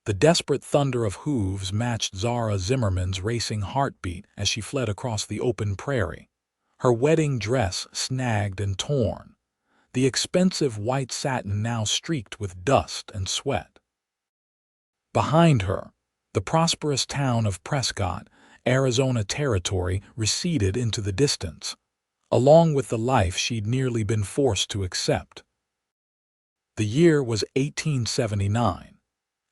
The desperate thunder of hooves matched Zara Zimmerman's racing heartbeat as she fled across the open prairie, her wedding dress snagged and torn, the expensive white satin now streaked with dust and sweat. Behind her, the prosperous town of Prescott, Arizona Territory receded into the distance, along with the life she'd nearly been forced to accept. The year was 1879,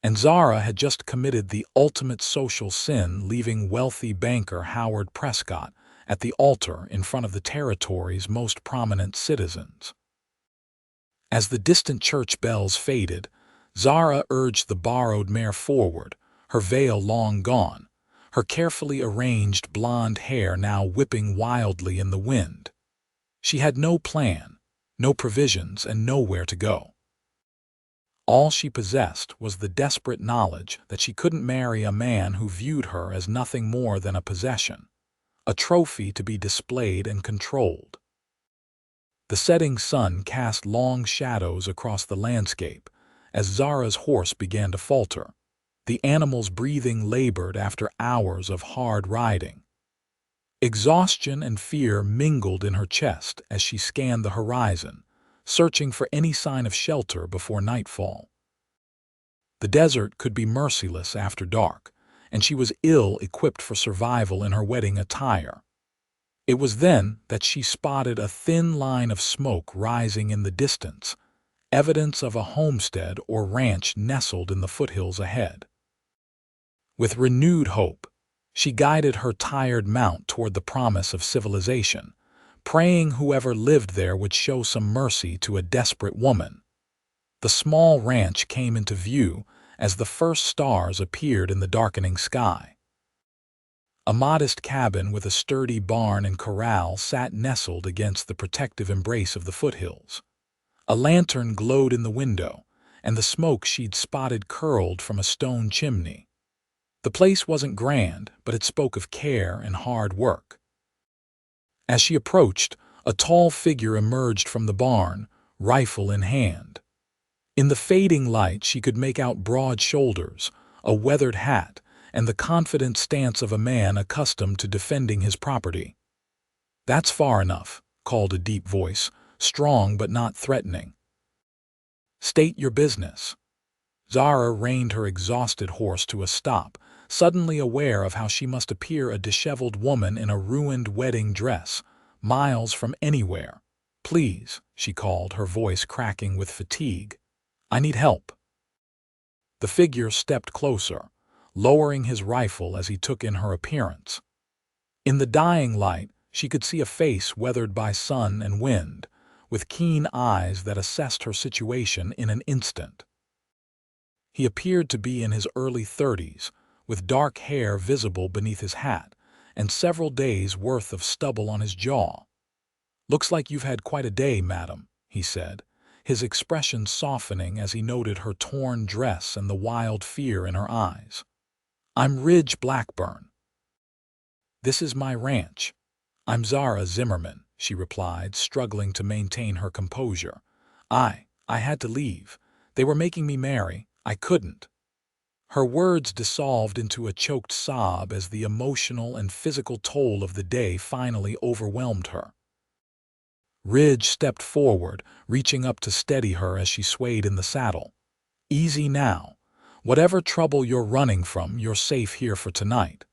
and Zara had just committed the ultimate social sin, leaving wealthy banker Howard Prescott at the altar in front of the territory's most prominent citizens. As the distant church bells faded, Zara urged the borrowed mare forward, her veil long gone, her carefully arranged blonde hair now whipping wildly in the wind. She had no plan, no provisions, and nowhere to go. All she possessed was the desperate knowledge that she couldn't marry a man who viewed her as nothing more than a possession, a trophy to be displayed and controlled. The setting sun cast long shadows across the landscape as Zara's horse began to falter, the animal's breathing labored after hours of hard riding. Exhaustion and fear mingled in her chest as she scanned the horizon, searching for any sign of shelter before nightfall. The desert could be merciless after dark, and she was ill-equipped for survival in her wedding attire. It was then that she spotted a thin line of smoke rising in the distance, evidence of a homestead or ranch nestled in the foothills ahead. With renewed hope, she guided her tired mount toward the promise of civilization, praying whoever lived there would show some mercy to a desperate woman. The small ranch came into view as the first stars appeared in the darkening sky. A modest cabin with a sturdy barn and corral sat nestled against the protective embrace of the foothills. A lantern glowed in the window, and the smoke she'd spotted curled from a stone chimney. The place wasn't grand, but it spoke of care and hard work. As she approached, a tall figure emerged from the barn, rifle in hand. In the fading light, she could make out broad shoulders, a weathered hat, and the confident stance of a man accustomed to defending his property. "That's far enough," called a deep voice, strong but not threatening. "State your business." Zara reined her exhausted horse to a stop, suddenly aware of how she must appear a disheveled woman in a ruined wedding dress, miles from anywhere. "Please," she called, her voice cracking with fatigue. "I need help." The figure stepped closer, lowering his rifle as he took in her appearance. In the dying light, she could see a face weathered by sun and wind, with keen eyes that assessed her situation in an instant. He appeared to be in his early 30s, with dark hair visible beneath his hat, and several days' worth of stubble on his jaw. "Looks like you've had quite a day, madam," he said, his expression softening as he noted her torn dress and the wild fear in her eyes. "I'm Ridge Blackburn." "This is my ranch. I'm Zara Zimmerman," she replied, struggling to maintain her composure. I had to leave. They were making me marry. I couldn't." Her words dissolved into a choked sob as the emotional and physical toll of the day finally overwhelmed her. Ridge stepped forward, reaching up to steady her as she swayed in the saddle. "Easy now. Whatever trouble you're running from, you're safe here for tonight."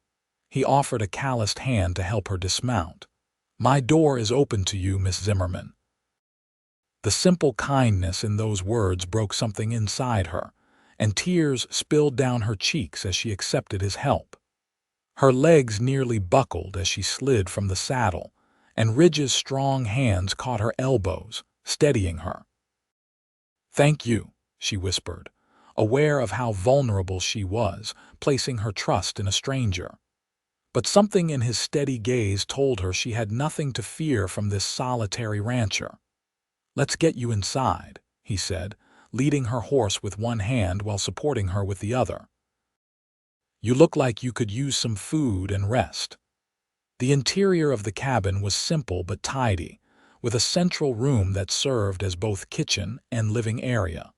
He offered a calloused hand to help her dismount. "My door is open to you, Miss Zimmerman." The simple kindness in those words broke something inside her, and tears spilled down her cheeks as she accepted his help. Her legs nearly buckled as she slid from the saddle, and Ridge's strong hands caught her elbows, steadying her. "Thank you," she whispered, aware of how vulnerable she was, placing her trust in a stranger. But something in his steady gaze told her she had nothing to fear from this solitary rancher. "Let's get you inside," he said, leading her horse with one hand while supporting her with the other. "You look like you could use some food and rest." The interior of the cabin was simple but tidy, with a central room that served as both kitchen and living area.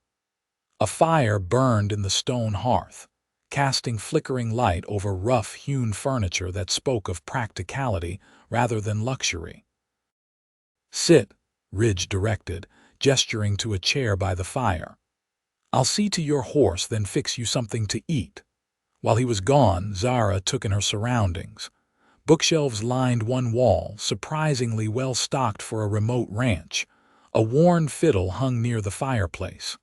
A fire burned in the stone hearth, casting flickering light over rough-hewn furniture that spoke of practicality rather than luxury. "Sit," Ridge directed, gesturing to a chair by the fire. "I'll see to your horse, then fix you something to eat." While he was gone, Zara took in her surroundings. Bookshelves lined one wall, surprisingly well stocked for a remote ranch. A worn fiddle hung near the fireplace.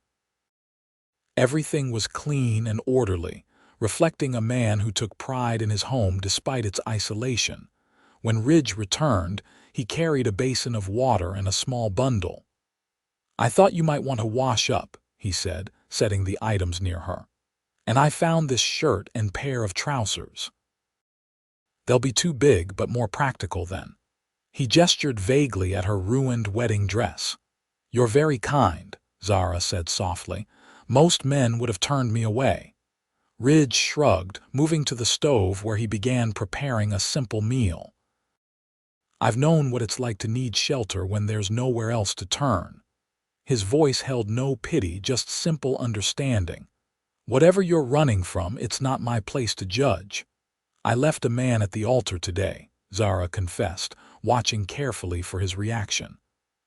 Everything was clean and orderly, reflecting a man who took pride in his home despite its isolation. When Ridge returned, he carried a basin of water and a small bundle. "I thought you might want to wash up," he said, setting the items near her. "And I found this shirt and pair of trousers. They'll be too big, but more practical then." He gestured vaguely at her ruined wedding dress. "You're very kind," Zara said softly. "Most men would have turned me away." Ridge shrugged, moving to the stove where he began preparing a simple meal. "I've known what it's like to need shelter when there's nowhere else to turn." His voice held no pity, just simple understanding. "Whatever you're running from, it's not my place to judge." "I left a man at the altar today," Zara confessed, watching carefully for his reaction.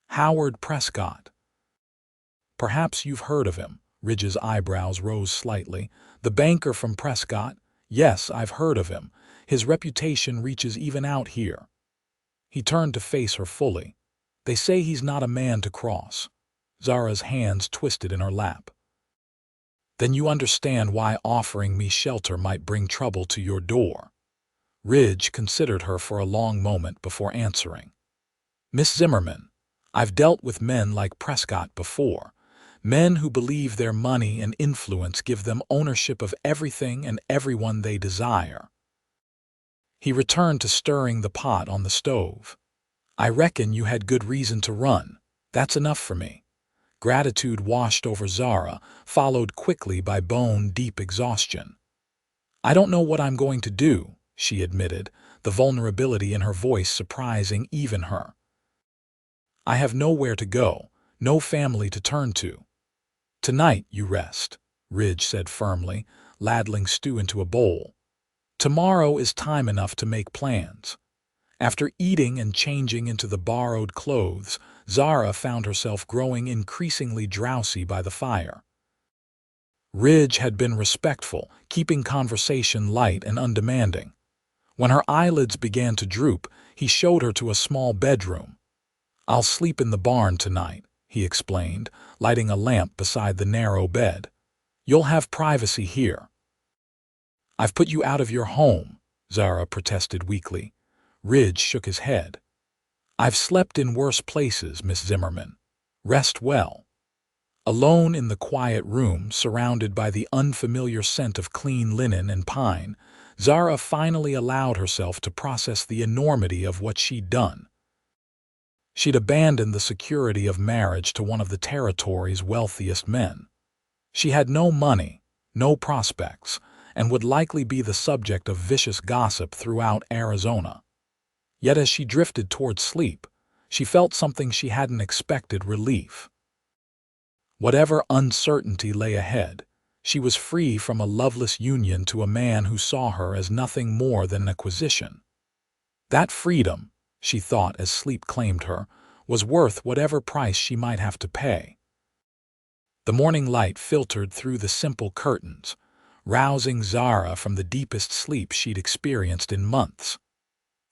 "Howard Prescott." "Perhaps you've heard of him." Ridge's eyebrows rose slightly. "The banker from Prescott? Yes, I've heard of him. His reputation reaches even out here." He turned to face her fully. "They say he's not a man to cross." Zara's hands twisted in her lap. "Then you understand why offering me shelter might bring trouble to your door." Ridge considered her for a long moment before answering. "Miss Zimmerman, I've dealt with men like Prescott before. Men who believe their money and influence give them ownership of everything and everyone they desire." He returned to stirring the pot on the stove. "I reckon you had good reason to run. That's enough for me." Gratitude washed over Zara, followed quickly by bone-deep exhaustion. "I don't know what I'm going to do," she admitted, the vulnerability in her voice surprising even her. "I have nowhere to go, no family to turn to." "Tonight you rest," Ridge said firmly, ladling stew into a bowl. "Tomorrow is time enough to make plans." After eating and changing into the borrowed clothes, Zara found herself growing increasingly drowsy by the fire. Ridge had been respectful, keeping conversation light and undemanding. When her eyelids began to droop, he showed her to a small bedroom. "I'll sleep in the barn tonight," he explained, lighting a lamp beside the narrow bed. "You'll have privacy here." "I've put you out of your home," Zara protested weakly. Ridge shook his head. "I've slept in worse places, Miss Zimmerman. Rest well." Alone in the quiet room, surrounded by the unfamiliar scent of clean linen and pine, Zara finally allowed herself to process the enormity of what she'd done. She'd abandoned the security of marriage to one of the territory's wealthiest men. She had no money, no prospects, and would likely be the subject of vicious gossip throughout Arizona. Yet as she drifted toward sleep, she felt something she hadn't expected: relief. Whatever uncertainty lay ahead, she was free from a loveless union to a man who saw her as nothing more than an acquisition. That freedom, she thought as sleep claimed her, was worth whatever price she might have to pay. The morning light filtered through the simple curtains, rousing Zara from the deepest sleep she'd experienced in months.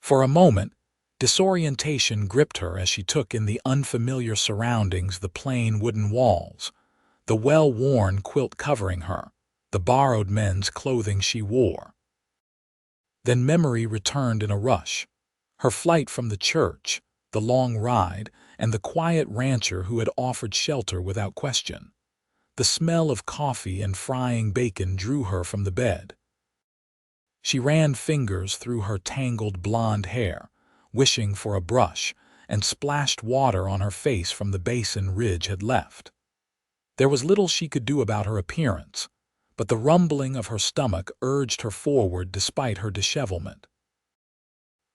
For a moment, disorientation gripped her as she took in the unfamiliar surroundings: the plain wooden walls, the well-worn quilt covering her, the borrowed men's clothing she wore. Then memory returned in a rush. Her flight from the church, the long ride, and the quiet rancher who had offered shelter without question. The smell of coffee and frying bacon drew her from the bed. She ran fingers through her tangled blonde hair, wishing for a brush, and splashed water on her face from the basin Ridge had left. There was little she could do about her appearance, but the rumbling of her stomach urged her forward despite her dishevelment.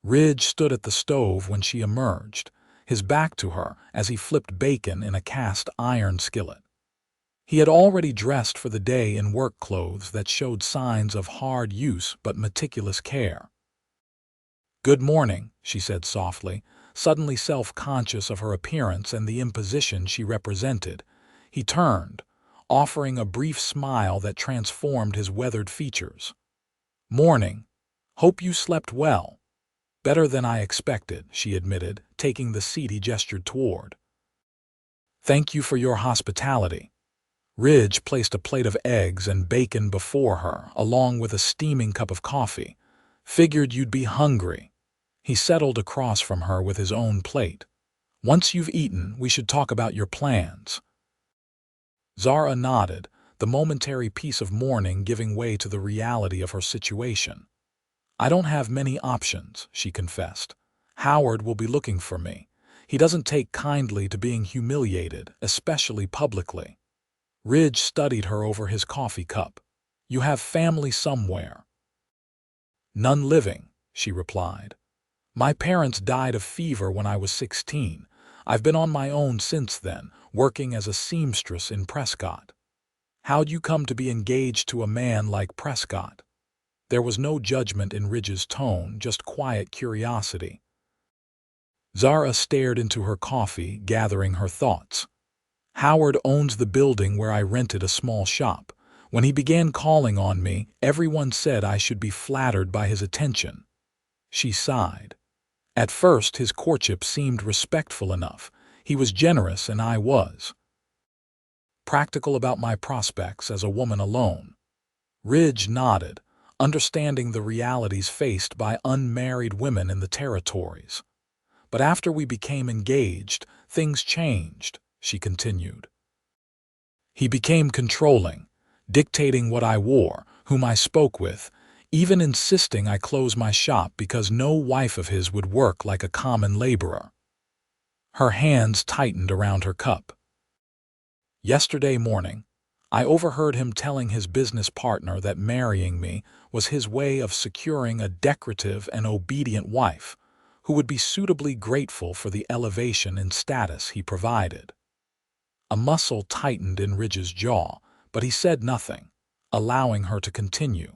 Ridge stood at the stove when she emerged, his back to her as he flipped bacon in a cast iron skillet. He had already dressed for the day in work clothes that showed signs of hard use but meticulous care. "Good morning," she said softly, suddenly self-conscious of her appearance and the imposition she represented. He turned, offering a brief smile that transformed his weathered features. "Morning. Hope you slept well." "Better than I expected," she admitted, taking the seat he gestured toward. "Thank you for your hospitality." Ridge placed a plate of eggs and bacon before her, along with a steaming cup of coffee. "Figured you'd be hungry." He settled across from her with his own plate. "Once you've eaten, we should talk about your plans." Zara nodded, the momentary peace of mourning giving way to the reality of her situation. "I don't have many options," she confessed. "Howard will be looking for me. He doesn't take kindly to being humiliated, especially publicly." Ridge studied her over his coffee cup. "You have family somewhere?" "None living," she replied. "My parents died of fever when I was 16. I've been on my own since then, working as a seamstress in Prescott." "How'd you come to be engaged to a man like Prescott?" There was no judgment in Ridge's tone, just quiet curiosity. Zara stared into her coffee, gathering her thoughts. "Howard owns the building where I rented a small shop. When he began calling on me, everyone said I should be flattered by his attention." She sighed. "At first, his courtship seemed respectful enough. He was generous and I was practical about my prospects as a woman alone." Ridge nodded, understanding the realities faced by unmarried women in the territories. "But after we became engaged, things changed," she continued. "He became controlling, dictating what I wore, whom I spoke with, even insisting I close my shop because no wife of his would work like a common laborer." Her hands tightened around her cup. "Yesterday morning, I overheard him telling his business partner that marrying me was his way of securing a decorative and obedient wife who would be suitably grateful for the elevation in status he provided." A muscle tightened in Ridge's jaw, but he said nothing, allowing her to continue.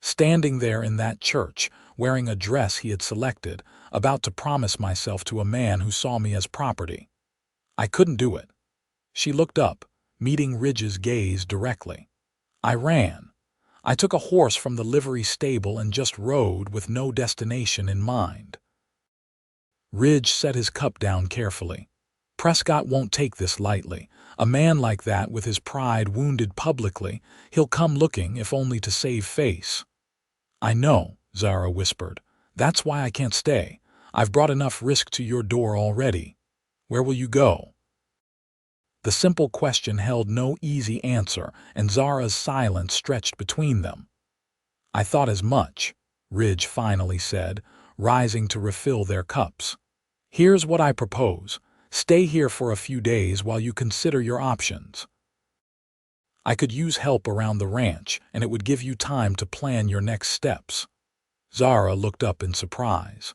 "Standing there in that church, wearing a dress he had selected, about to promise myself to a man who saw me as property. I couldn't do it." She looked up, meeting Ridge's gaze directly. "I ran. I took a horse from the livery stable and just rode with no destination in mind." Ridge set his cup down carefully. "Prescott won't take this lightly. A man like that, with his pride wounded publicly, he'll come looking if only to save face." "I know," Zara whispered. "That's why I can't stay. I've brought enough risk to your door already." "Where will you go?" The simple question held no easy answer, and Zara's silence stretched between them. "I thought as much," Ridge finally said, rising to refill their cups. "Here's what I propose. Stay here for a few days while you consider your options. I could use help around the ranch, and it would give you time to plan your next steps." Zara looked up in surprise.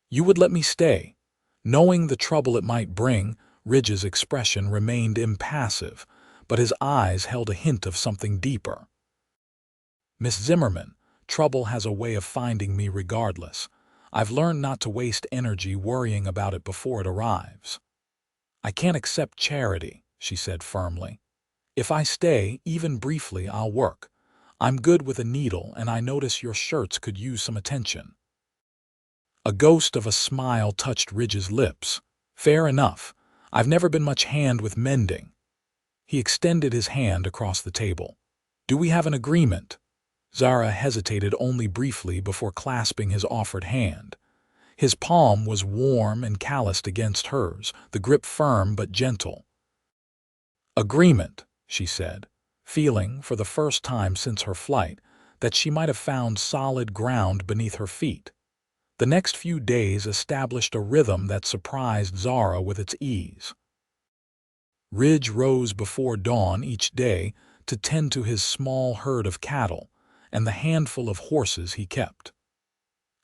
"You would let me stay?" Knowing the trouble it might bring, Ridge's expression remained impassive, but his eyes held a hint of something deeper. "Miss Zimmerman, trouble has a way of finding me regardless. I've learned not to waste energy worrying about it before it arrives." "I can't accept charity," she said firmly. "If I stay, even briefly, I'll work. I'm good with a needle, and I notice your shirts could use some attention." A ghost of a smile touched Ridge's lips. "Fair enough. I've never been much hand with mending." He extended his hand across the table. "Do we have an agreement?" Zara hesitated only briefly before clasping his offered hand. His palm was warm and calloused against hers, the grip firm but gentle. "Agreement," she said, feeling, for the first time since her flight, that she might have found solid ground beneath her feet. The next few days established a rhythm that surprised Zara with its ease. Ridge rose before dawn each day to tend to his small herd of cattle and the handful of horses he kept.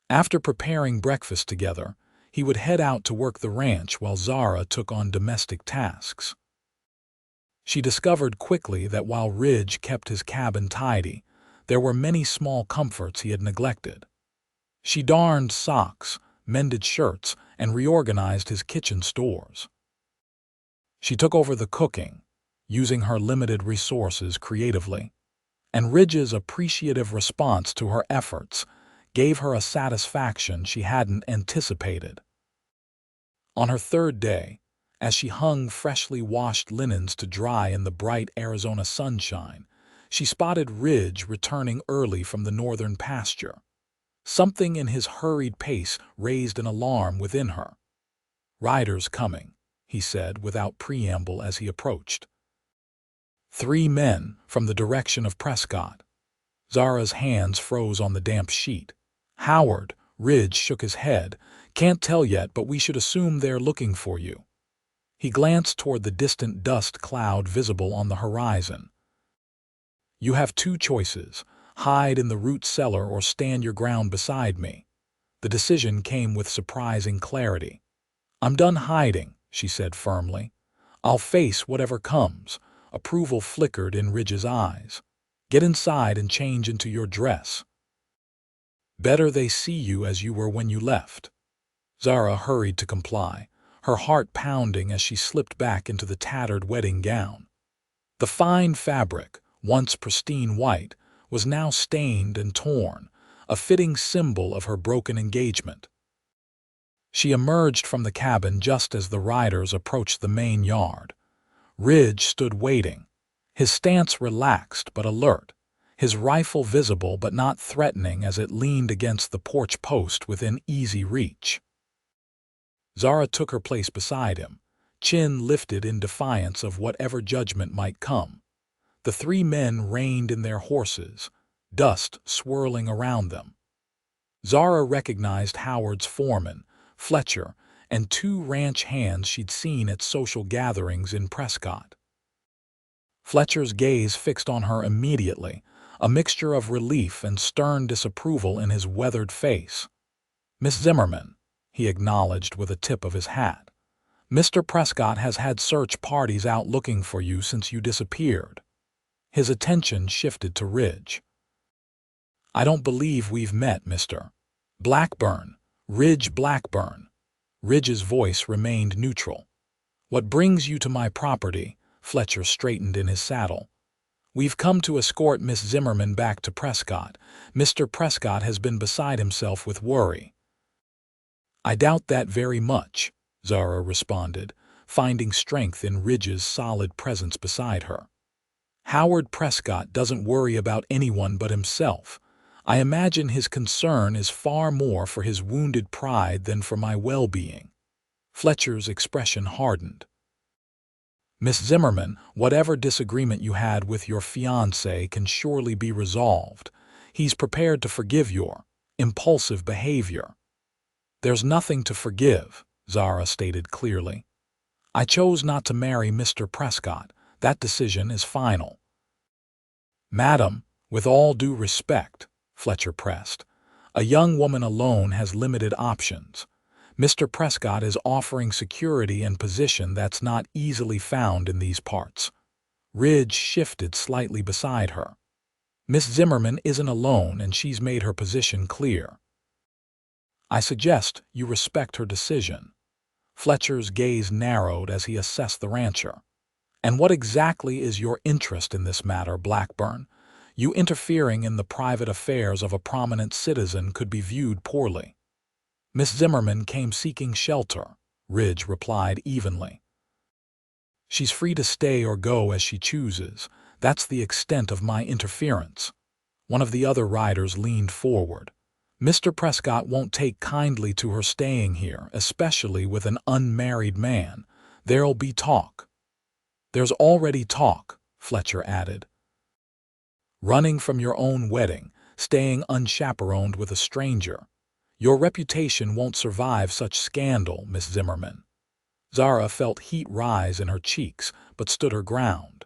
After preparing breakfast together, he would head out to work the ranch while Zara took on domestic tasks. She discovered quickly that while Ridge kept his cabin tidy, there were many small comforts he had neglected. She darned socks, mended shirts, and reorganized his kitchen stores. She took over the cooking, using her limited resources creatively, and Ridge's appreciative response to her efforts gave her a satisfaction she hadn't anticipated. On her third day, as she hung freshly washed linens to dry in the bright Arizona sunshine, she spotted Ridge returning early from the northern pasture. Something in his hurried pace raised an alarm within her. "Riders coming," he said without preamble as he approached. 3 men from the direction of Prescott. Zara's hands froze on the damp sheet. "Howard," Ridge shook his head. "Can't tell yet, but we should assume they're looking for you." He glanced toward the distant dust cloud visible on the horizon. "You have 2 choices. Hide in the root cellar or stand your ground beside me." The decision came with surprising clarity. "I'm done hiding," she said firmly. "I'll face whatever comes." Approval flickered in Ridge's eyes. "Get inside and change into your dress. Better they see you as you were when you left." Zara hurried to comply, her heart pounding as she slipped back into the tattered wedding gown. The fine fabric, once pristine white, was now stained and torn, a fitting symbol of her broken engagement. She emerged from the cabin just as the riders approached the main yard. Ridge stood waiting, his stance relaxed but alert, his rifle visible but not threatening as it leaned against the porch post within easy reach. Zara took her place beside him, chin lifted in defiance of whatever judgment might come. The 3 men reined in their horses, dust swirling around them. Zara recognized Howard's foreman, Fletcher, and 2 ranch hands she'd seen at social gatherings in Prescott. Fletcher's gaze fixed on her immediately, a mixture of relief and stern disapproval in his weathered face. "Miss Zimmerman," he acknowledged with a tip of his hat. "Mr. Prescott has had search parties out looking for you since you disappeared." His attention shifted to Ridge. "I don't believe we've met, Mr. Blackburn, Ridge Blackburn." Ridge's voice remained neutral. "What brings you to my property?" Fletcher straightened in his saddle. "We've come to escort Miss Zimmerman back to Prescott. Mr. Prescott has been beside himself with worry." "I doubt that very much," Zara responded, finding strength in Ridge's solid presence beside her. "Howard Prescott doesn't worry about anyone but himself. I imagine his concern is far more for his wounded pride than for my well-being." Fletcher's expression hardened. "Miss Zimmerman, whatever disagreement you had with your fiancé can surely be resolved. He's prepared to forgive your impulsive behavior." "There's nothing to forgive," Zara stated clearly. "I chose not to marry Mr. Prescott. That decision is final." "Madam, with all due respect," Fletcher pressed, "a young woman alone has limited options. Mr. Prescott is offering security and position that's not easily found in these parts." Ridge shifted slightly beside her. "Miss Zimmerman isn't alone, and she's made her position clear. I suggest you respect her decision." Fletcher's gaze narrowed as he assessed the rancher. "And what exactly is your interest in this matter, Blackburn? You interfering in the private affairs of a prominent citizen could be viewed poorly." "Miss Zimmerman came seeking shelter," Ridge replied evenly. "She's free to stay or go as she chooses. That's the extent of my interference." One of the other riders leaned forward. "Mr. Prescott won't take kindly to her staying here, especially with an unmarried man. There'll be talk." "There's already talk," Fletcher added. "Running from your own wedding, staying unchaperoned with a stranger. Your reputation won't survive such scandal, Miss Zimmerman." Zara felt heat rise in her cheeks, but stood her ground.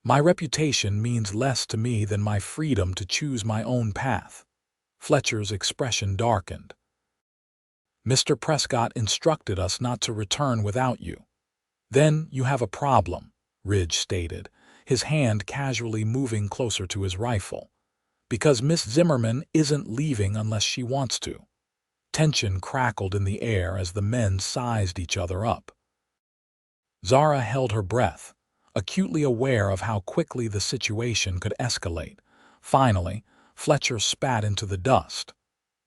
"My reputation means less to me than my freedom to choose my own path." Fletcher's expression darkened. "Mr. Prescott instructed us not to return without you." "Then you have a problem," Ridge stated, his hand casually moving closer to his rifle. "Because Miss Zimmerman isn't leaving unless she wants to." Tension crackled in the air as the men sized each other up. Zara held her breath, acutely aware of how quickly the situation could escalate. Finally, Fletcher spat into the dust.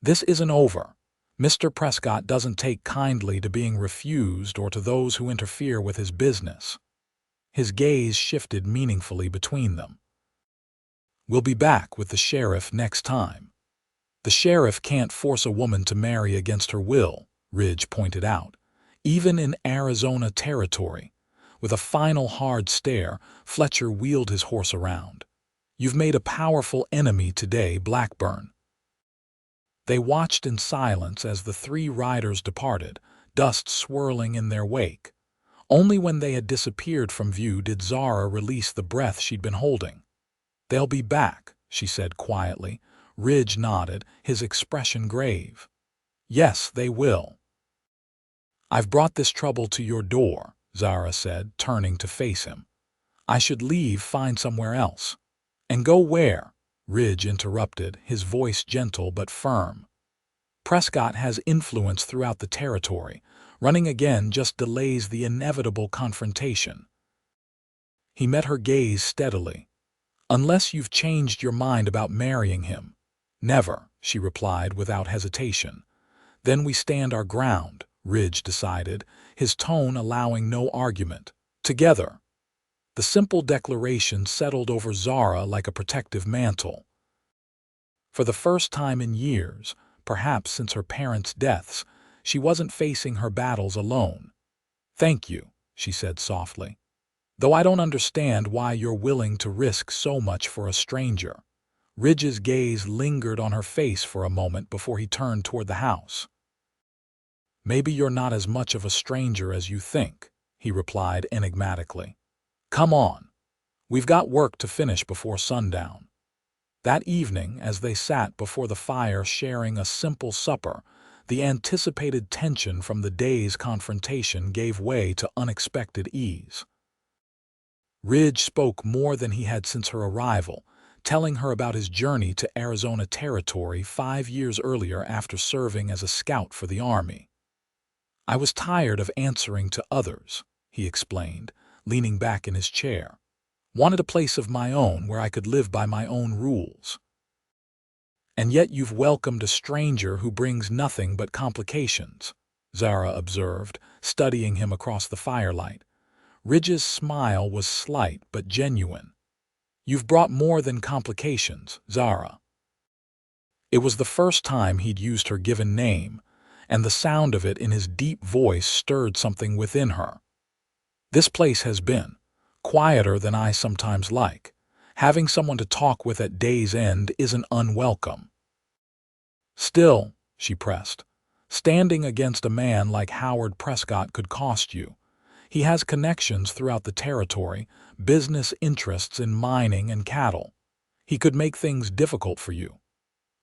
"This isn't over. Mr. Prescott doesn't take kindly to being refused or to those who interfere with his business." His gaze shifted meaningfully between them. "We'll be back with the sheriff next time." "The sheriff can't force a woman to marry against her will," Ridge pointed out, "even in Arizona territory." With a final hard stare, Fletcher wheeled his horse around. "You've made a powerful enemy today, Blackburn." They watched in silence as the three riders departed, dust swirling in their wake. Only when they had disappeared from view did Zara release the breath she'd been holding. "They'll be back," she said quietly. Ridge nodded, his expression grave. "Yes, they will." "I've brought this trouble to your door," Zara said, turning to face him. "I should leave, find somewhere else." "And go where?" Ridge interrupted, his voice gentle but firm. "Prescott has influence throughout the territory. Running again just delays the inevitable confrontation." He met her gaze steadily. "Unless you've changed your mind about marrying him." "Never," she replied without hesitation. "Then we stand our ground," Ridge decided, his tone allowing no argument. "Together." The simple declaration settled over Zara like a protective mantle. For the first time in years, perhaps since her parents' deaths, she wasn't facing her battles alone. "Thank you," she said softly. "Though I don't understand why you're willing to risk so much for a stranger." Ridge's gaze lingered on her face for a moment before he turned toward the house. "Maybe you're not as much of a stranger as you think," he replied enigmatically. "Come on. We've got work to finish before sundown." That evening, as they sat before the fire sharing a simple supper, the anticipated tension from the day's confrontation gave way to unexpected ease. Ridge spoke more than he had since her arrival, telling her about his journey to Arizona territory 5 years earlier after serving as a scout for the Army. "I was tired of answering to others," he explained, leaning back in his chair. "Wanted a place of my own where I could live by my own rules." "And yet you've welcomed a stranger who brings nothing but complications," Zara observed, studying him across the firelight. Ridge's smile was slight but genuine. "You've brought more than complications, Zara." It was the first time he'd used her given name, and the sound of it in his deep voice stirred something within her. "This place has been quieter than I sometimes like. Having someone to talk with at day's end isn't unwelcome." "Still," she pressed, "standing against a man like Howard Prescott could cost you. He has connections throughout the territory, business interests in mining and cattle. He could make things difficult for you."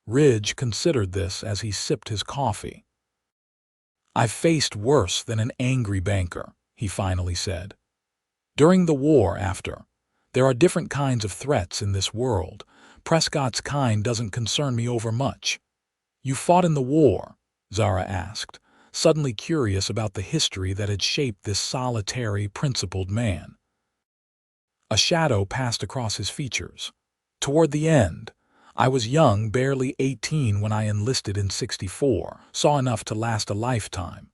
Ridge considered this as he sipped his coffee. "I've faced worse than an angry banker," he finally said. "During the war, after. There are different kinds of threats in this world. Prescott's kind doesn't concern me overmuch." "You fought in the war?" Zara asked, suddenly curious about the history that had shaped this solitary, principled man. A shadow passed across his features. "Toward the end. I was young, barely 18 when I enlisted in '64, saw enough to last a lifetime."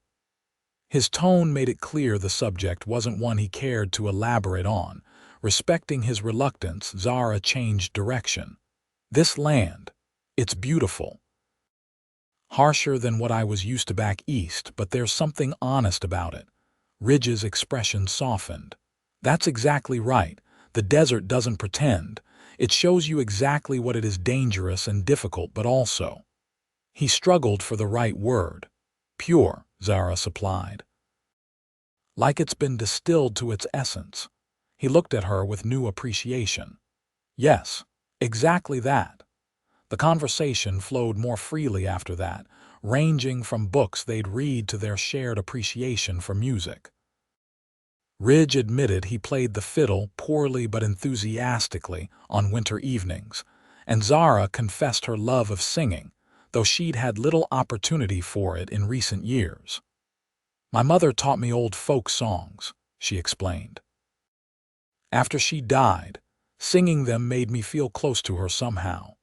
His tone made it clear the subject wasn't one he cared to elaborate on. Respecting his reluctance, Zara changed direction. "This land. It's beautiful. Harsher than what I was used to back east, but there's something honest about it." Ridge's expression softened. "That's exactly right. The desert doesn't pretend. It shows you exactly what it is, dangerous and difficult, but also—" He struggled for the right word. "Pure," Zara supplied. "Like it's been distilled to its essence." He looked at her with new appreciation. "Yes, exactly that." The conversation flowed more freely after that, ranging from books they'd read to their shared appreciation for music. Ridge admitted he played the fiddle poorly but enthusiastically on winter evenings, and Zara confessed her love of singing, though she'd had little opportunity for it in recent years. "My mother taught me old folk songs," she explained. "After she died, singing them made me feel close to her somehow."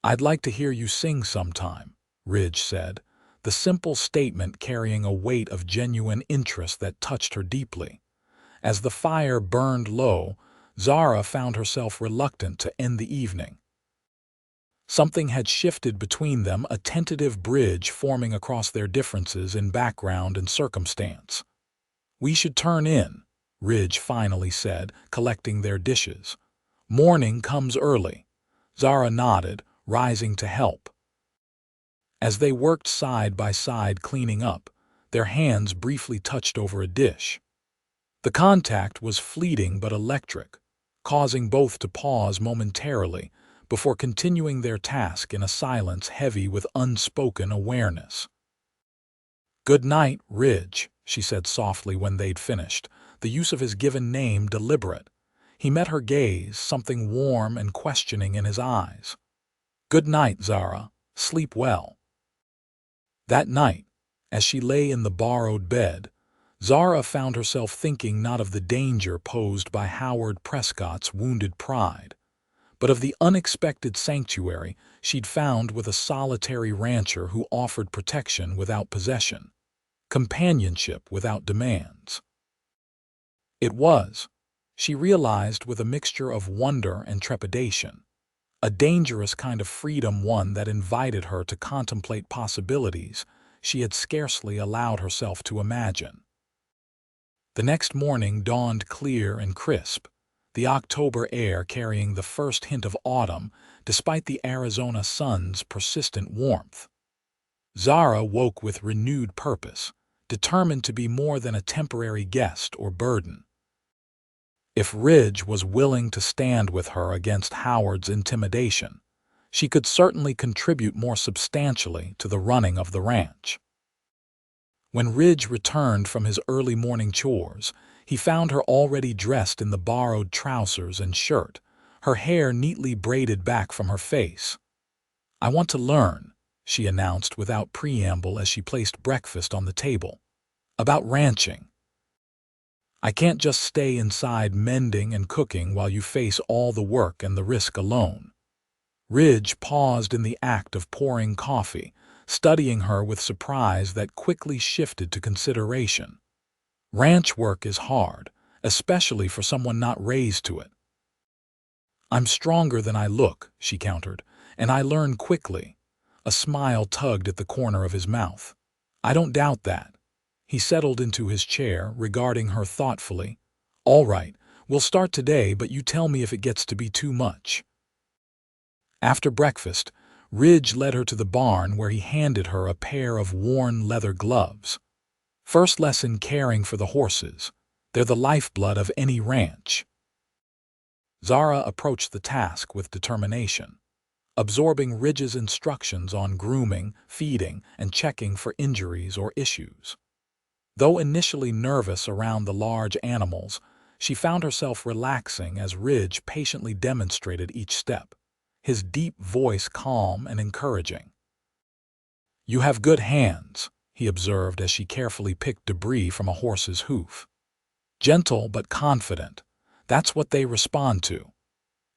"I'd like to hear you sing sometime," Ridge said, the simple statement carrying a weight of genuine interest that touched her deeply. As the fire burned low, Zara found herself reluctant to end the evening. Something had shifted between them, a tentative bridge forming across their differences in background and circumstance. "We should turn in," Ridge finally said, collecting their dishes. "Morning comes early." Zara nodded, rising to help. As they worked side by side cleaning up, their hands briefly touched over a dish. The contact was fleeting but electric, causing both to pause momentarily before continuing their task in a silence heavy with unspoken awareness. "Good night, Ridge," she said softly when they'd finished, the use of his given name deliberate. He met her gaze, something warm and questioning in his eyes. "Good night, Zara. Sleep well." That night, as she lay in the borrowed bed, Zara found herself thinking not of the danger posed by Howard Prescott's wounded pride, but of the unexpected sanctuary she'd found with a solitary rancher who offered protection without possession, companionship without demands. It was, she realized with a mixture of wonder and trepidation, a dangerous kind of freedom, one that invited her to contemplate possibilities she had scarcely allowed herself to imagine. The next morning dawned clear and crisp, the October air carrying the first hint of autumn despite the Arizona sun's persistent warmth. Zara woke with renewed purpose, determined to be more than a temporary guest or burden. If Ridge was willing to stand with her against Howard's intimidation, she could certainly contribute more substantially to the running of the ranch. When Ridge returned from his early morning chores, he found her already dressed in the borrowed trousers and shirt, her hair neatly braided back from her face. "I want to learn," she announced without preamble as she placed breakfast on the table. "About ranching. I can't just stay inside mending and cooking while you face all the work and the risk alone." Ridge paused in the act of pouring coffee, studying her with surprise that quickly shifted to consideration. "Ranch work is hard, especially for someone not raised to it." "I'm stronger than I look," she countered, "and I learn quickly." A smile tugged at the corner of his mouth. "I don't doubt that." He settled into his chair, regarding her thoughtfully. "All right, we'll start today, but you tell me if it gets to be too much." After breakfast, Ridge led her to the barn where he handed her a pair of worn leather gloves. "First lesson caring for the horses. They're the lifeblood of any ranch." Zara approached the task with determination, absorbing Ridge's instructions on grooming, feeding, and checking for injuries or issues. Though initially nervous around the large animals, she found herself relaxing as Ridge patiently demonstrated each step, his deep voice calm and encouraging. "You have good hands," he observed as she carefully picked debris from a horse's hoof. "Gentle but confident. That's what they respond to."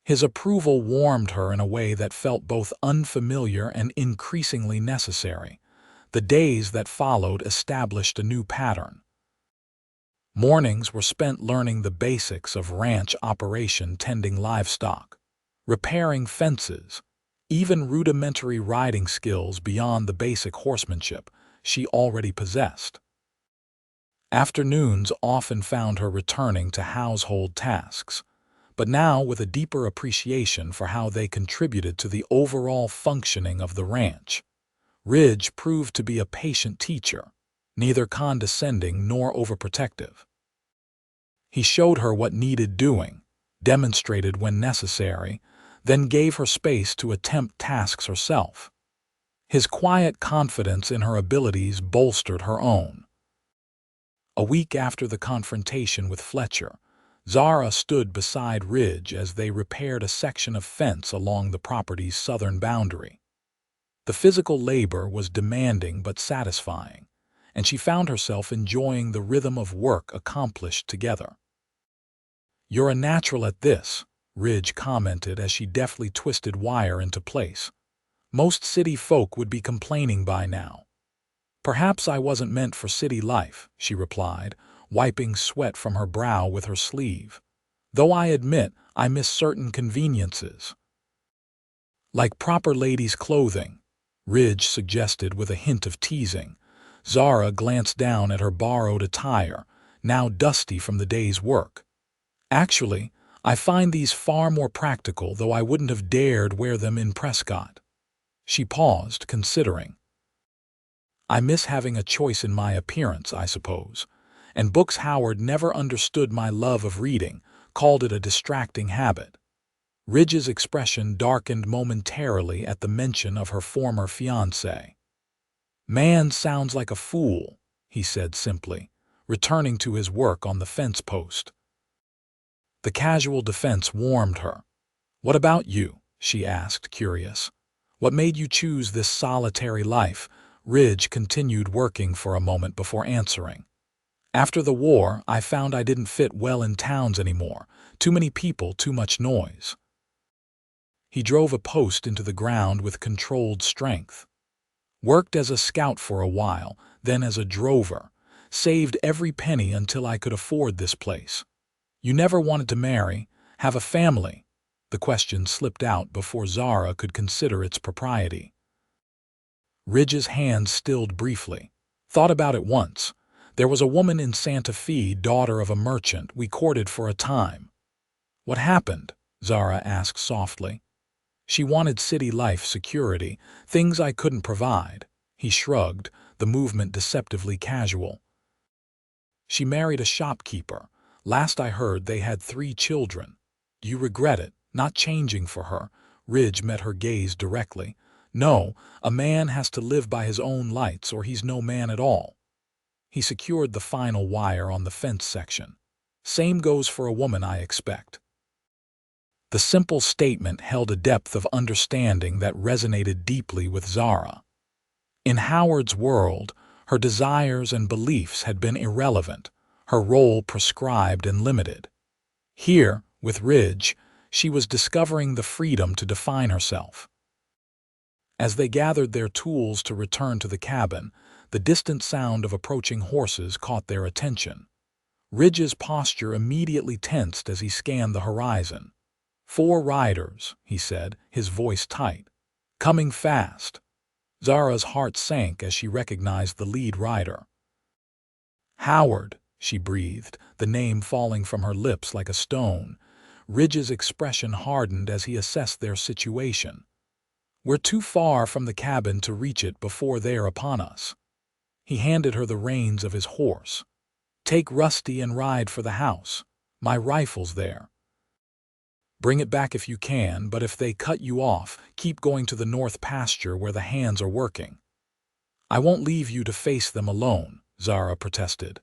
His approval warmed her in a way that felt both unfamiliar and increasingly necessary. The days that followed established a new pattern. Mornings were spent learning the basics of ranch operation, tending livestock, repairing fences, even rudimentary riding skills beyond the basic horsemanship she already possessed. Afternoons often found her returning to household tasks, but now with a deeper appreciation for how they contributed to the overall functioning of the ranch. Ridge proved to be a patient teacher, neither condescending nor overprotective. He showed her what needed doing, demonstrated when necessary, then gave her space to attempt tasks herself. His quiet confidence in her abilities bolstered her own. A week after the confrontation with Fletcher, Zara stood beside Ridge as they repaired a section of fence along the property's southern boundary. The physical labor was demanding but satisfying, and she found herself enjoying the rhythm of work accomplished together. "You're a natural at this," Ridge commented as she deftly twisted wire into place. "Most city folk would be complaining by now." "Perhaps I wasn't meant for city life," she replied, wiping sweat from her brow with her sleeve. "Though I admit I miss certain conveniences." "Like proper ladies' clothing," Ridge suggested with a hint of teasing. Zara glanced down at her borrowed attire, now dusty from the day's work. "Actually, I find these far more practical, though I wouldn't have dared wear them in Prescott." She paused, considering. "I miss having a choice in my appearance, I suppose. And books Howard never understood my love of reading, called it a distracting habit." Ridge's expression darkened momentarily at the mention of her former fiancé. "Man sounds like a fool," he said simply, returning to his work on the fence post. The casual defense warmed her. "What about you?" she asked, curious. "What made you choose this solitary life?" Ridge continued working for a moment before answering. "After the war, I found I didn't fit well in towns anymore. Too many people, too much noise." He drove a post into the ground with controlled strength. "Worked as a scout for a while, then as a drover. Saved every penny until I could afford this place." "You never wanted to marry, have a family?" The question slipped out before Zara could consider its propriety. Ridge's hand stilled briefly. "Thought about it once. There was a woman in Santa Fe, daughter of a merchant. We courted for a time." "What happened?" Zara asked softly. "She wanted city life security, things I couldn't provide." He shrugged, the movement deceptively casual. "She married a shopkeeper. Last I heard they had 3 children. Do you regret it, not changing for her?" Ridge met her gaze directly. "No, a man has to live by his own lights or he's no man at all." He secured the final wire on the fence section. "Same goes for a woman, I expect." The simple statement held a depth of understanding that resonated deeply with Zara. In Howard's world, her desires and beliefs had been irrelevant, her role prescribed and limited. Here, with Ridge, she was discovering the freedom to define herself. As they gathered their tools to return to the cabin, the distant sound of approaching horses caught their attention. Ridge's posture immediately tensed as he scanned the horizon. "4 riders," he said, his voice tight. "Coming fast." Zara's heart sank as she recognized the lead rider. "Howard," she breathed, the name falling from her lips like a stone. Ridge's expression hardened as he assessed their situation. "We're too far from the cabin to reach it before they're upon us." He handed her the reins of his horse. "Take Rusty and ride for the house. My rifle's there. Bring it back if you can, but if they cut you off, keep going to the north pasture where the hands are working." "I won't leave you to face them alone," Zara protested.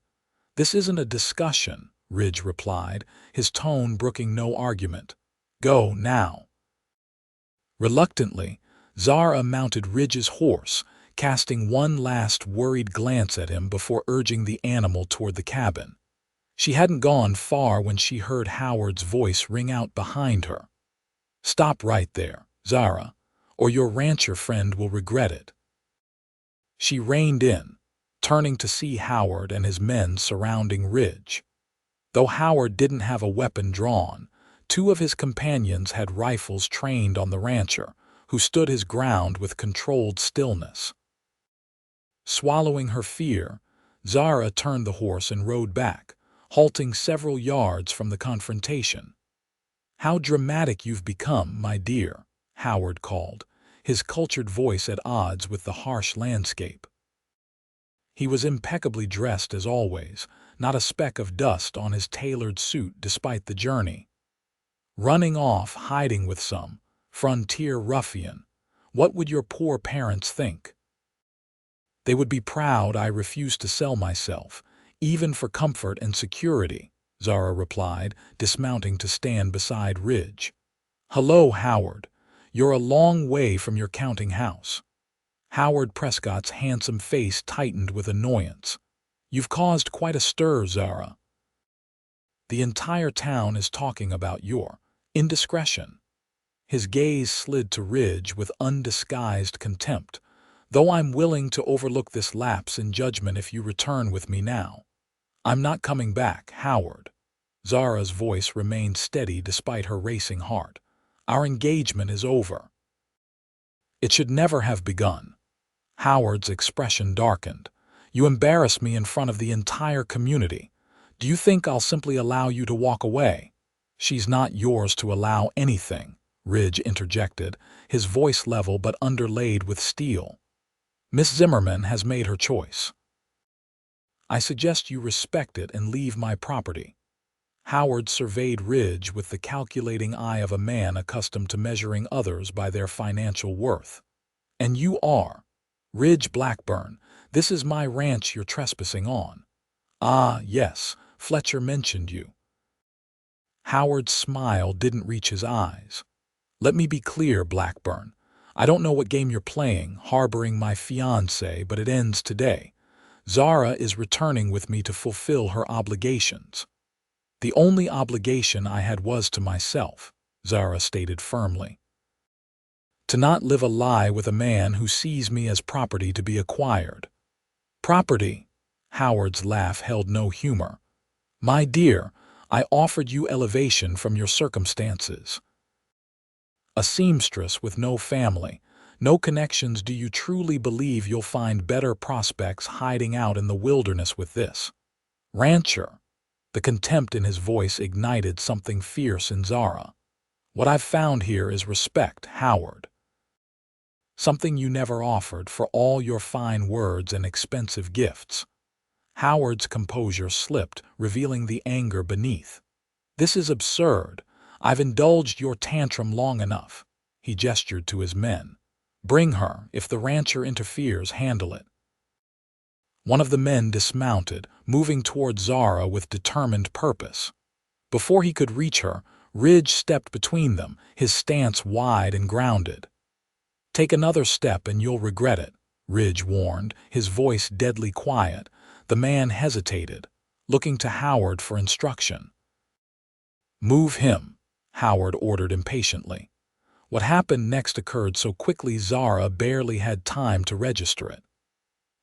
"This isn't a discussion," Ridge replied, his tone brooking no argument. "Go now." Reluctantly, Zara mounted Ridge's horse, casting one last worried glance at him before urging the animal toward the cabin. She hadn't gone far when she heard Howard's voice ring out behind her. "Stop right there, Zara, or your rancher friend will regret it." She reined in, turning to see Howard and his men surrounding Ridge. Though Howard didn't have a weapon drawn, 2 of his companions had rifles trained on the rancher, who stood his ground with controlled stillness. Swallowing her fear, Zara turned the horse and rode back, halting several yards from the confrontation. "How dramatic you've become, my dear," Howard called, his cultured voice at odds with the harsh landscape. He was impeccably dressed as always, not a speck of dust on his tailored suit despite the journey. "Running off, hiding with some frontier ruffian. What would your poor parents think?" "They would be proud I refused to sell myself, even for comfort and security, Zara replied, dismounting to stand beside Ridge. Hello, Howard. You're a long way from your counting house. Howard Prescott's handsome face tightened with annoyance. You've caused quite a stir, Zara. The entire town is talking about your indiscretion. His gaze slid to Ridge with undisguised contempt. Though I'm willing to overlook this lapse in judgment if you return with me now. I'm not coming back, Howard. Zara's voice remained steady despite her racing heart. Our engagement is over. It should never have begun. Howard's expression darkened. You embarrass me in front of the entire community. Do you think I'll simply allow you to walk away? She's not yours to allow anything, Ridge interjected, his voice level but underlaid with steel. Miss Zimmerman has made her choice. I suggest you respect it and leave my property. Howard surveyed Ridge with the calculating eye of a man accustomed to measuring others by their financial worth. And you are. Ridge Blackburn, this is my ranch you're trespassing on. Ah, yes, Fletcher mentioned you. Howard's smile didn't reach his eyes. Let me be clear, Blackburn. I don't know what game you're playing, harboring my fiancé, but it ends today. Zara is returning with me to fulfill her obligations. The only obligation I had was to myself, Zara stated firmly. To not live a lie with a man who sees me as property to be acquired. Property? Howard's laugh held no humor. My dear, I offered you elevation from your circumstances. A seamstress with no family, no connections. Do you truly believe you'll find better prospects hiding out in the wilderness with this? Rancher. The contempt in his voice ignited something fierce in Zara. What I've found here is respect, Howard. Something you never offered for all your fine words and expensive gifts. Howard's composure slipped, revealing the anger beneath. This is absurd. I've indulged your tantrum long enough. He gestured to his men. Bring her. If the rancher interferes, handle it. One of the men dismounted, moving toward Zara with determined purpose. Before he could reach her, Ridge stepped between them, his stance wide and grounded. Take another step and you'll regret it, Ridge warned, his voice deadly quiet. The man hesitated, looking to Howard for instruction. Move him, Howard ordered impatiently. What happened next occurred so quickly Zara barely had time to register it.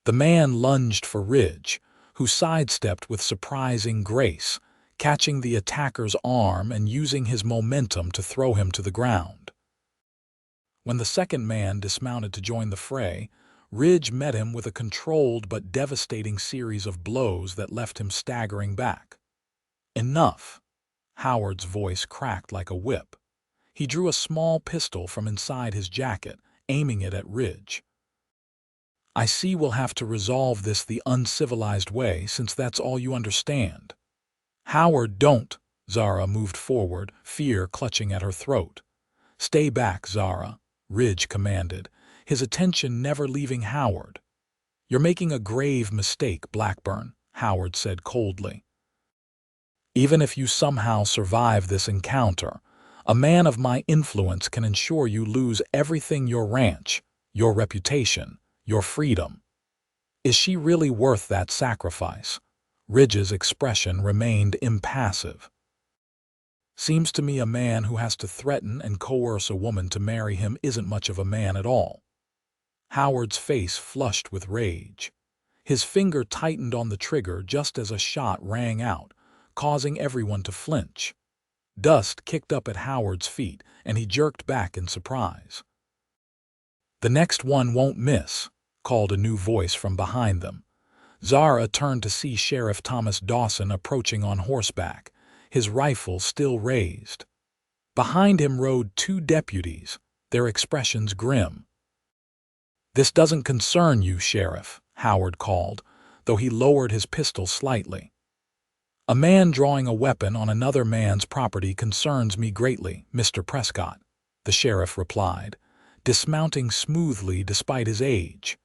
The man lunged for Ridge, who sidestepped with surprising grace, catching the attacker's arm and using his momentum to throw him to the ground. When the second man dismounted to join the fray, Ridge met him with a controlled but devastating series of blows that left him staggering back. Enough! Howard's voice cracked like a whip. He drew a small pistol from inside his jacket, aiming it at Ridge. I see we'll have to resolve this the uncivilized way, since that's all you understand. Howard, don't! Zara moved forward, fear clutching at her throat. Stay back, Zara, Ridge commanded, his attention never leaving Howard. You're making a grave mistake, Blackburn, Howard said coldly. Even if you somehow survive this encounter, a man of my influence can ensure you lose everything: your ranch, your reputation, your freedom. Is she really worth that sacrifice? Ridge's expression remained impassive. Seems to me a man who has to threaten and coerce a woman to marry him isn't much of a man at all. Howard's face flushed with rage. His finger tightened on the trigger just as a shot rang out, causing everyone to flinch. Dust kicked up at Howard's feet, and he jerked back in surprise. The next one won't miss, called a new voice from behind them. Zara turned to see Sheriff Thomas Dawson approaching on horseback, his rifle still raised. Behind him rode two deputies, their expressions grim. This doesn't concern you, Sheriff, Howard called, though he lowered his pistol slightly. A man drawing a weapon on another man's property concerns me greatly, Mr. Prescott, the sheriff replied, dismounting smoothly despite his age.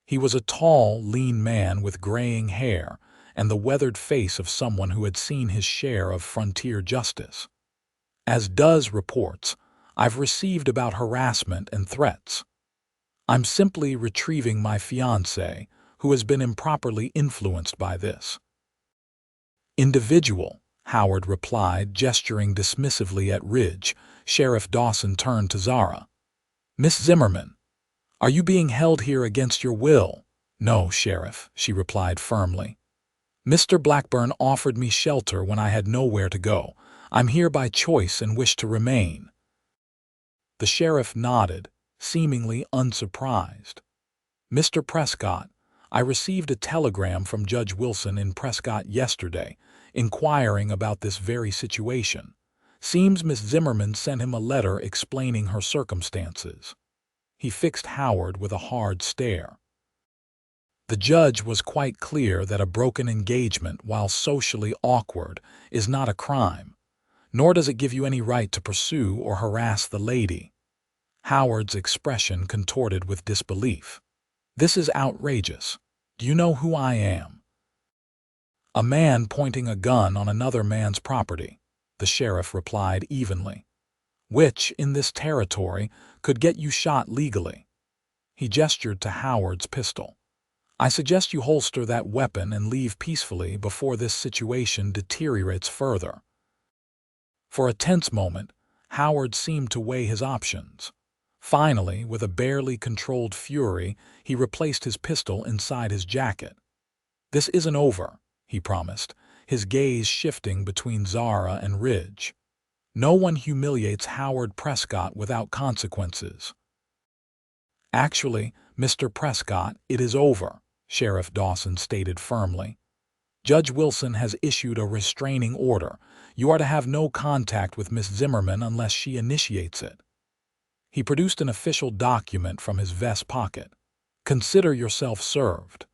He was a tall, lean man with graying hair and the weathered face of someone who had seen his share of frontier justice. "As does reports I've received about harassment and threats. I'm simply retrieving my fiancée, who has been improperly influenced by this." "Individual," Howard replied, gesturing dismissively at Ridge. Sheriff Dawson turned to Zara. "Miss Zimmerman, are you being held here against your will?" "No, Sheriff," she replied firmly. "Mr. Blackburn offered me shelter when I had nowhere to go. I'm here by choice and wish to remain." The sheriff nodded, seemingly unsurprised. "Mr. Prescott, I received a telegram from Judge Wilson in Prescott yesterday, inquiring about this very situation. Seems Miss Zimmerman sent him a letter explaining her circumstances." He fixed Howard with a hard stare. The judge was quite clear that a broken engagement, while socially awkward, is not a crime, nor does it give you any right to pursue or harass the lady. Howard's expression contorted with disbelief. "This is outrageous. Do you know who I am?" "A man pointing a gun on another man's property," the sheriff replied evenly, "which, in this territory, could get you shot legally." He gestured to Howard's pistol. "I suggest you holster that weapon and leave peacefully before this situation deteriorates further." For a tense moment, Howard seemed to weigh his options. Finally, with a barely controlled fury, he replaced his pistol inside his jacket. "This isn't over," he promised, his gaze shifting between Zara and Ridge. "No one humiliates Howard Prescott without consequences." "Actually, Mr. Prescott, it is over," Sheriff Dawson stated firmly. "Judge Wilson has issued a restraining order. You are to have no contact with Miss Zimmerman unless she initiates it." He produced an official document from his vest pocket. "Consider yourself served."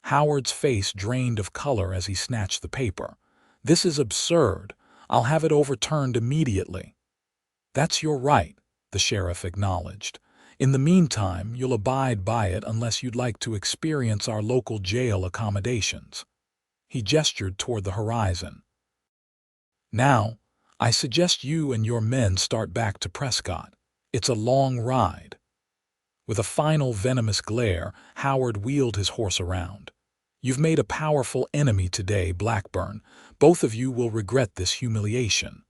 Howard's face drained of color as he snatched the paper. "This is absurd. I'll have it overturned immediately." "That's your right," the sheriff acknowledged. "In the meantime, you'll abide by it unless you'd like to experience our local jail accommodations." He gestured toward the horizon. "Now, I suggest you and your men start back to Prescott. It's a long ride." With a final venomous glare, Howard wheeled his horse around. "You've made a powerful enemy today, Blackburn. Both of you will regret this humiliation."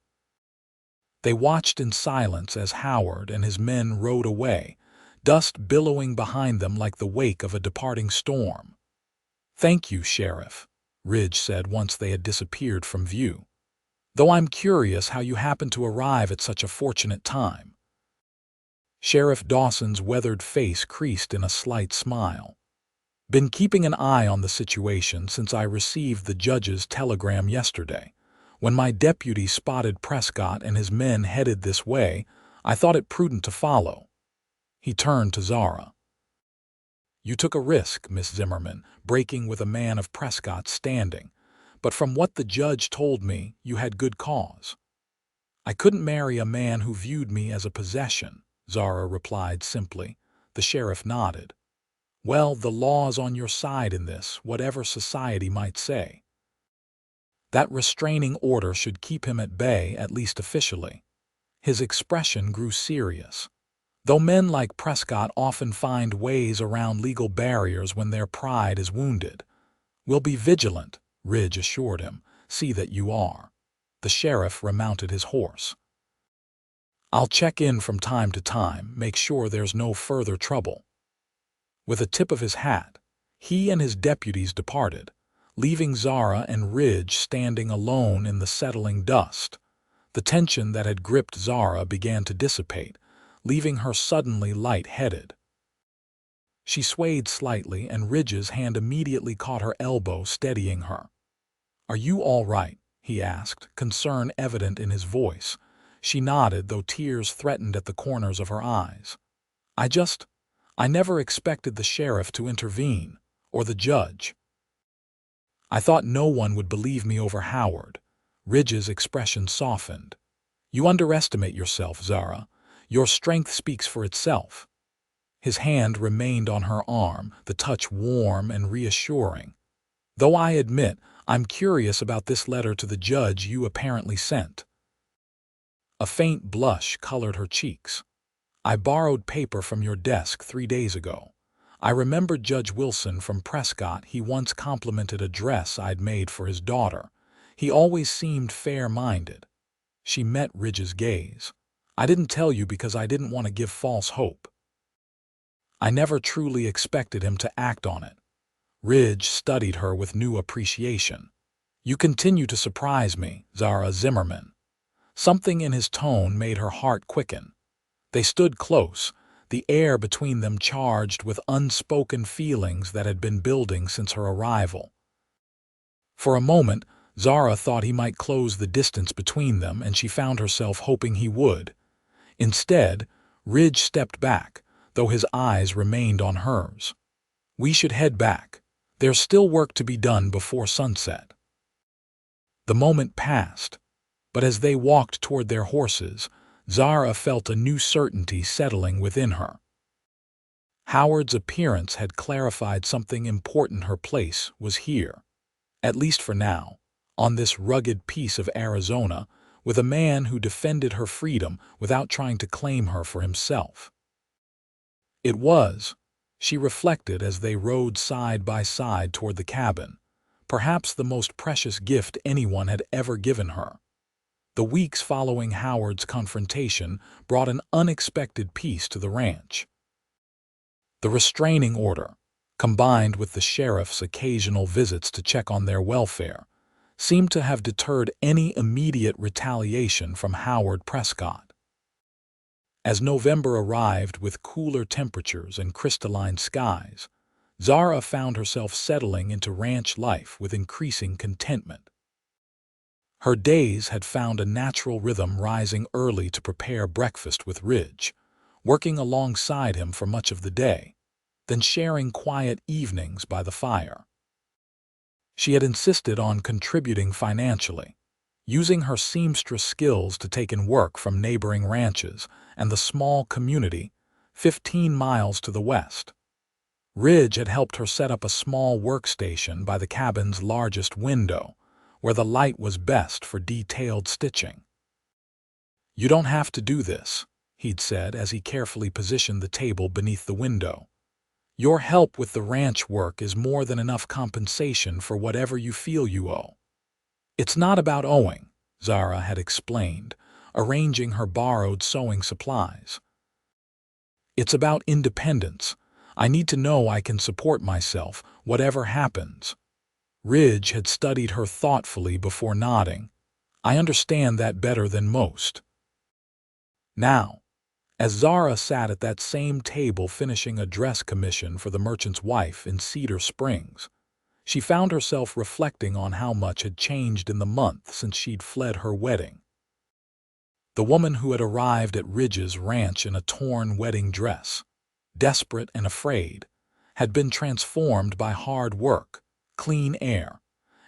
They watched in silence as Howard and his men rode away, dust billowing behind them like the wake of a departing storm. "Thank you, Sheriff," Ridge said once they had disappeared from view. "Though I'm curious how you happened to arrive at such a fortunate time." Sheriff Dawson's weathered face creased in a slight smile. "Been keeping an eye on the situation since I received the judge's telegram yesterday. When my deputy spotted Prescott and his men headed this way, I thought it prudent to follow." He turned to Zara. "You took a risk, Miss Zimmerman, breaking with a man of Prescott's standing, but from what the judge told me, you had good cause." "I couldn't marry a man who viewed me as a possession," Zara replied simply. The sheriff nodded. "Well, the law's on your side in this, whatever society might say. That restraining order should keep him at bay, at least officially." His expression grew serious. "Though men like Prescott often find ways around legal barriers when their pride is wounded." "We'll be vigilant," Ridge assured him. "See that you are." The sheriff remounted his horse. "I'll check in from time to time, make sure there's no further trouble." With a tip of his hat, he and his deputies departed, leaving Zara and Ridge standing alone in the settling dust. The tension that had gripped Zara began to dissipate, leaving her suddenly light-headed. She swayed slightly, and Ridge's hand immediately caught her elbow, steadying her. "Are you all right?" he asked, concern evident in his voice. She nodded, though tears threatened at the corners of her eyes. I never expected the sheriff to intervene, or the judge. I thought no one would believe me over Howard." Ridge's expression softened. "You underestimate yourself, Zara. Your strength speaks for itself." His hand remained on her arm, the touch warm and reassuring. "Though I admit, I'm curious about this letter to the judge you apparently sent." A faint blush colored her cheeks. "I borrowed paper from your desk 3 days ago. I remembered Judge Wilson from Prescott. He once complimented a dress I'd made for his daughter. He always seemed fair-minded." She met Ridge's gaze. "I didn't tell you because I didn't want to give false hope. I never truly expected him to act on it." Ridge studied her with new appreciation. "You continue to surprise me, Zara Zimmerman." Something in his tone made her heart quicken. They stood close, the air between them charged with unspoken feelings that had been building since her arrival. For a moment, Zara thought he might close the distance between them, and she found herself hoping he would. Instead, Ridge stepped back, though his eyes remained on hers. "We should head back. There's still work to be done before sunset." The moment passed, but as they walked toward their horses, Zara felt a new certainty settling within her. Howard's appearance had clarified something important. Her place was here, at least for now, on this rugged piece of Arizona, with a man who defended her freedom without trying to claim her for himself. It was, she reflected as they rode side by side toward the cabin, perhaps the most precious gift anyone had ever given her. The weeks following Howard's confrontation brought an unexpected peace to the ranch. The restraining order, combined with the sheriff's occasional visits to check on their welfare, seemed to have deterred any immediate retaliation from Howard Prescott. As November arrived with cooler temperatures and crystalline skies, Zara found herself settling into ranch life with increasing contentment. Her days had found a natural rhythm, rising early to prepare breakfast with Ridge, working alongside him for much of the day, then sharing quiet evenings by the fire. She had insisted on contributing financially, using her seamstress skills to take in work from neighboring ranches and the small community 15 miles to the west. Ridge had helped her set up a small workstation by the cabin's largest window, where the light was best for detailed stitching. "You don't have to do this," he'd said as he carefully positioned the table beneath the window. "Your help with the ranch work is more than enough compensation for whatever you feel you owe." "It's not about owing," Zara had explained, arranging her borrowed sewing supplies. "It's about independence. I need to know I can support myself, whatever happens." Ridge had studied her thoughtfully before nodding. "I understand that better than most." Now, as Zara sat at that same table finishing a dress commission for the merchant's wife in Cedar Springs, she found herself reflecting on how much had changed in the month since she'd fled her wedding. The woman who had arrived at Ridge's ranch in a torn wedding dress, desperate and afraid, had been transformed by hard work, clean air,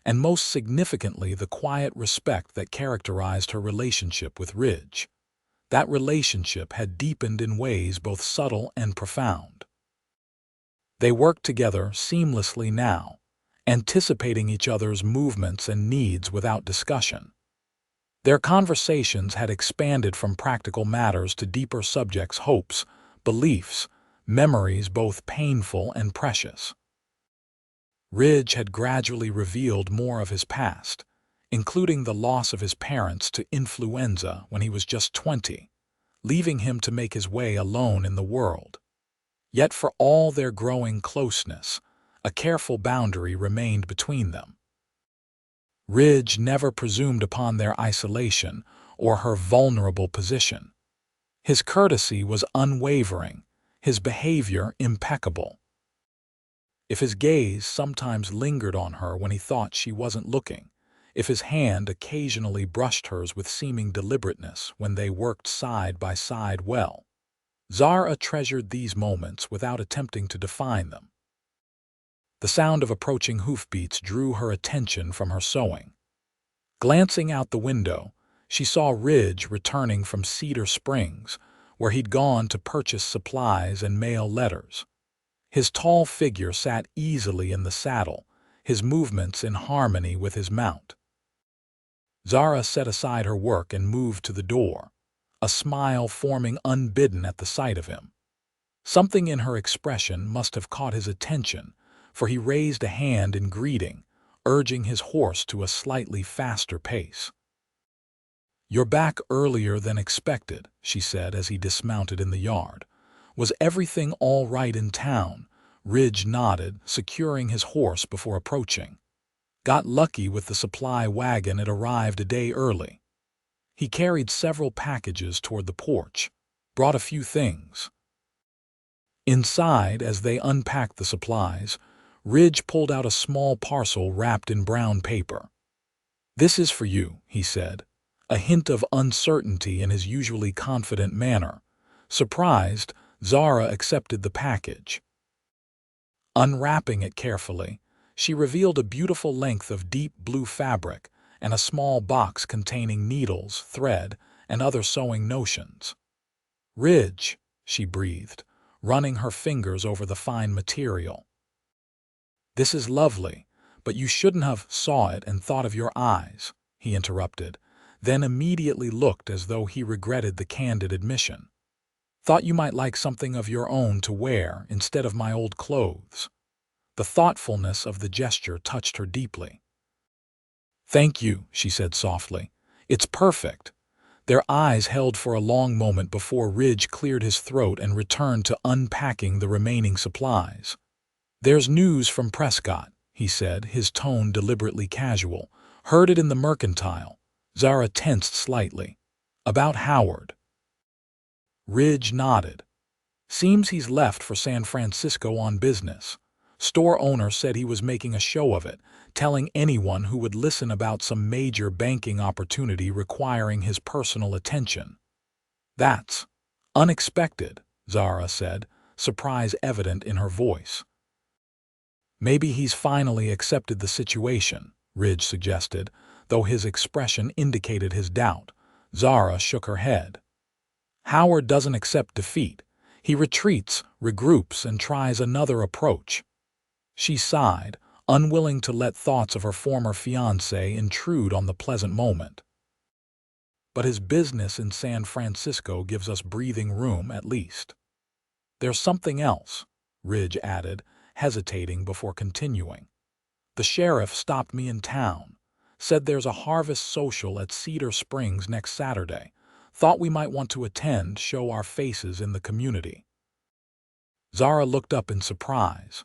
and most significantly the quiet respect that characterized her relationship with Ridge. That relationship had deepened in ways both subtle and profound. They worked together seamlessly now, anticipating each other's movements and needs without discussion. Their conversations had expanded from practical matters to deeper subjects: hopes, beliefs, memories both painful and precious. Ridge had gradually revealed more of his past, including the loss of his parents to influenza when he was just 20, leaving him to make his way alone in the world. Yet for all their growing closeness, a careful boundary remained between them. Ridge never presumed upon their isolation or her vulnerable position. His courtesy was unwavering, his behavior impeccable. If his gaze sometimes lingered on her when he thought she wasn't looking, if his hand occasionally brushed hers with seeming deliberateness when they worked side by side, well, Zara treasured these moments without attempting to define them. The sound of approaching hoofbeats drew her attention from her sewing. Glancing out the window, she saw Ridge returning from Cedar Springs, where he'd gone to purchase supplies and mail letters. His tall figure sat easily in the saddle, his movements in harmony with his mount. Zara set aside her work and moved to the door, a smile forming unbidden at the sight of him. Something in her expression must have caught his attention, for he raised a hand in greeting, urging his horse to a slightly faster pace. "You're back earlier than expected," she said as he dismounted in the yard. "Was everything all right in town?" Ridge nodded, securing his horse before approaching. "Got lucky with the supply wagon, it arrived a day early." He carried several packages toward the porch, brought a few things. Inside, as they unpacked the supplies, Ridge pulled out a small parcel wrapped in brown paper. "This is for you," he said, a hint of uncertainty in his usually confident manner. Surprised, Zara accepted the package. Unwrapping it carefully, she revealed a beautiful length of deep blue fabric and a small box containing needles, thread, and other sewing notions. "Ridge," she breathed, running her fingers over the fine material. "This is lovely, but you shouldn't have saw it and thought of your eyes," he interrupted, then immediately looked as though he regretted the candid admission. "Thought you might like something of your own to wear instead of my old clothes." The thoughtfulness of the gesture touched her deeply. "Thank you," she said softly. "It's perfect." Their eyes held for a long moment before Ridge cleared his throat and returned to unpacking the remaining supplies. "There's news from Prescott," he said, his tone deliberately casual. "Heard it in the Mercantile." Zara tensed slightly. "About Howard." Ridge nodded. "Seems he's left for San Francisco on business. Store owner said he was making a show of it, telling anyone who would listen about some major banking opportunity requiring his personal attention." "That's unexpected," Zara said, surprise evident in her voice. "Maybe he's finally accepted the situation," Ridge suggested, though his expression indicated his doubt. Zara shook her head. "Howard doesn't accept defeat. He retreats, regroups, and tries another approach." She sighed, unwilling to let thoughts of her former fiancé intrude on the pleasant moment. "But his business in San Francisco gives us breathing room, at least." "There's something else," Ridge added, hesitating before continuing. "The sheriff stopped me in town. Said there's a harvest social at Cedar Springs next Saturday. Thought we might want to attend, show our faces in the community." Zara looked up in surprise.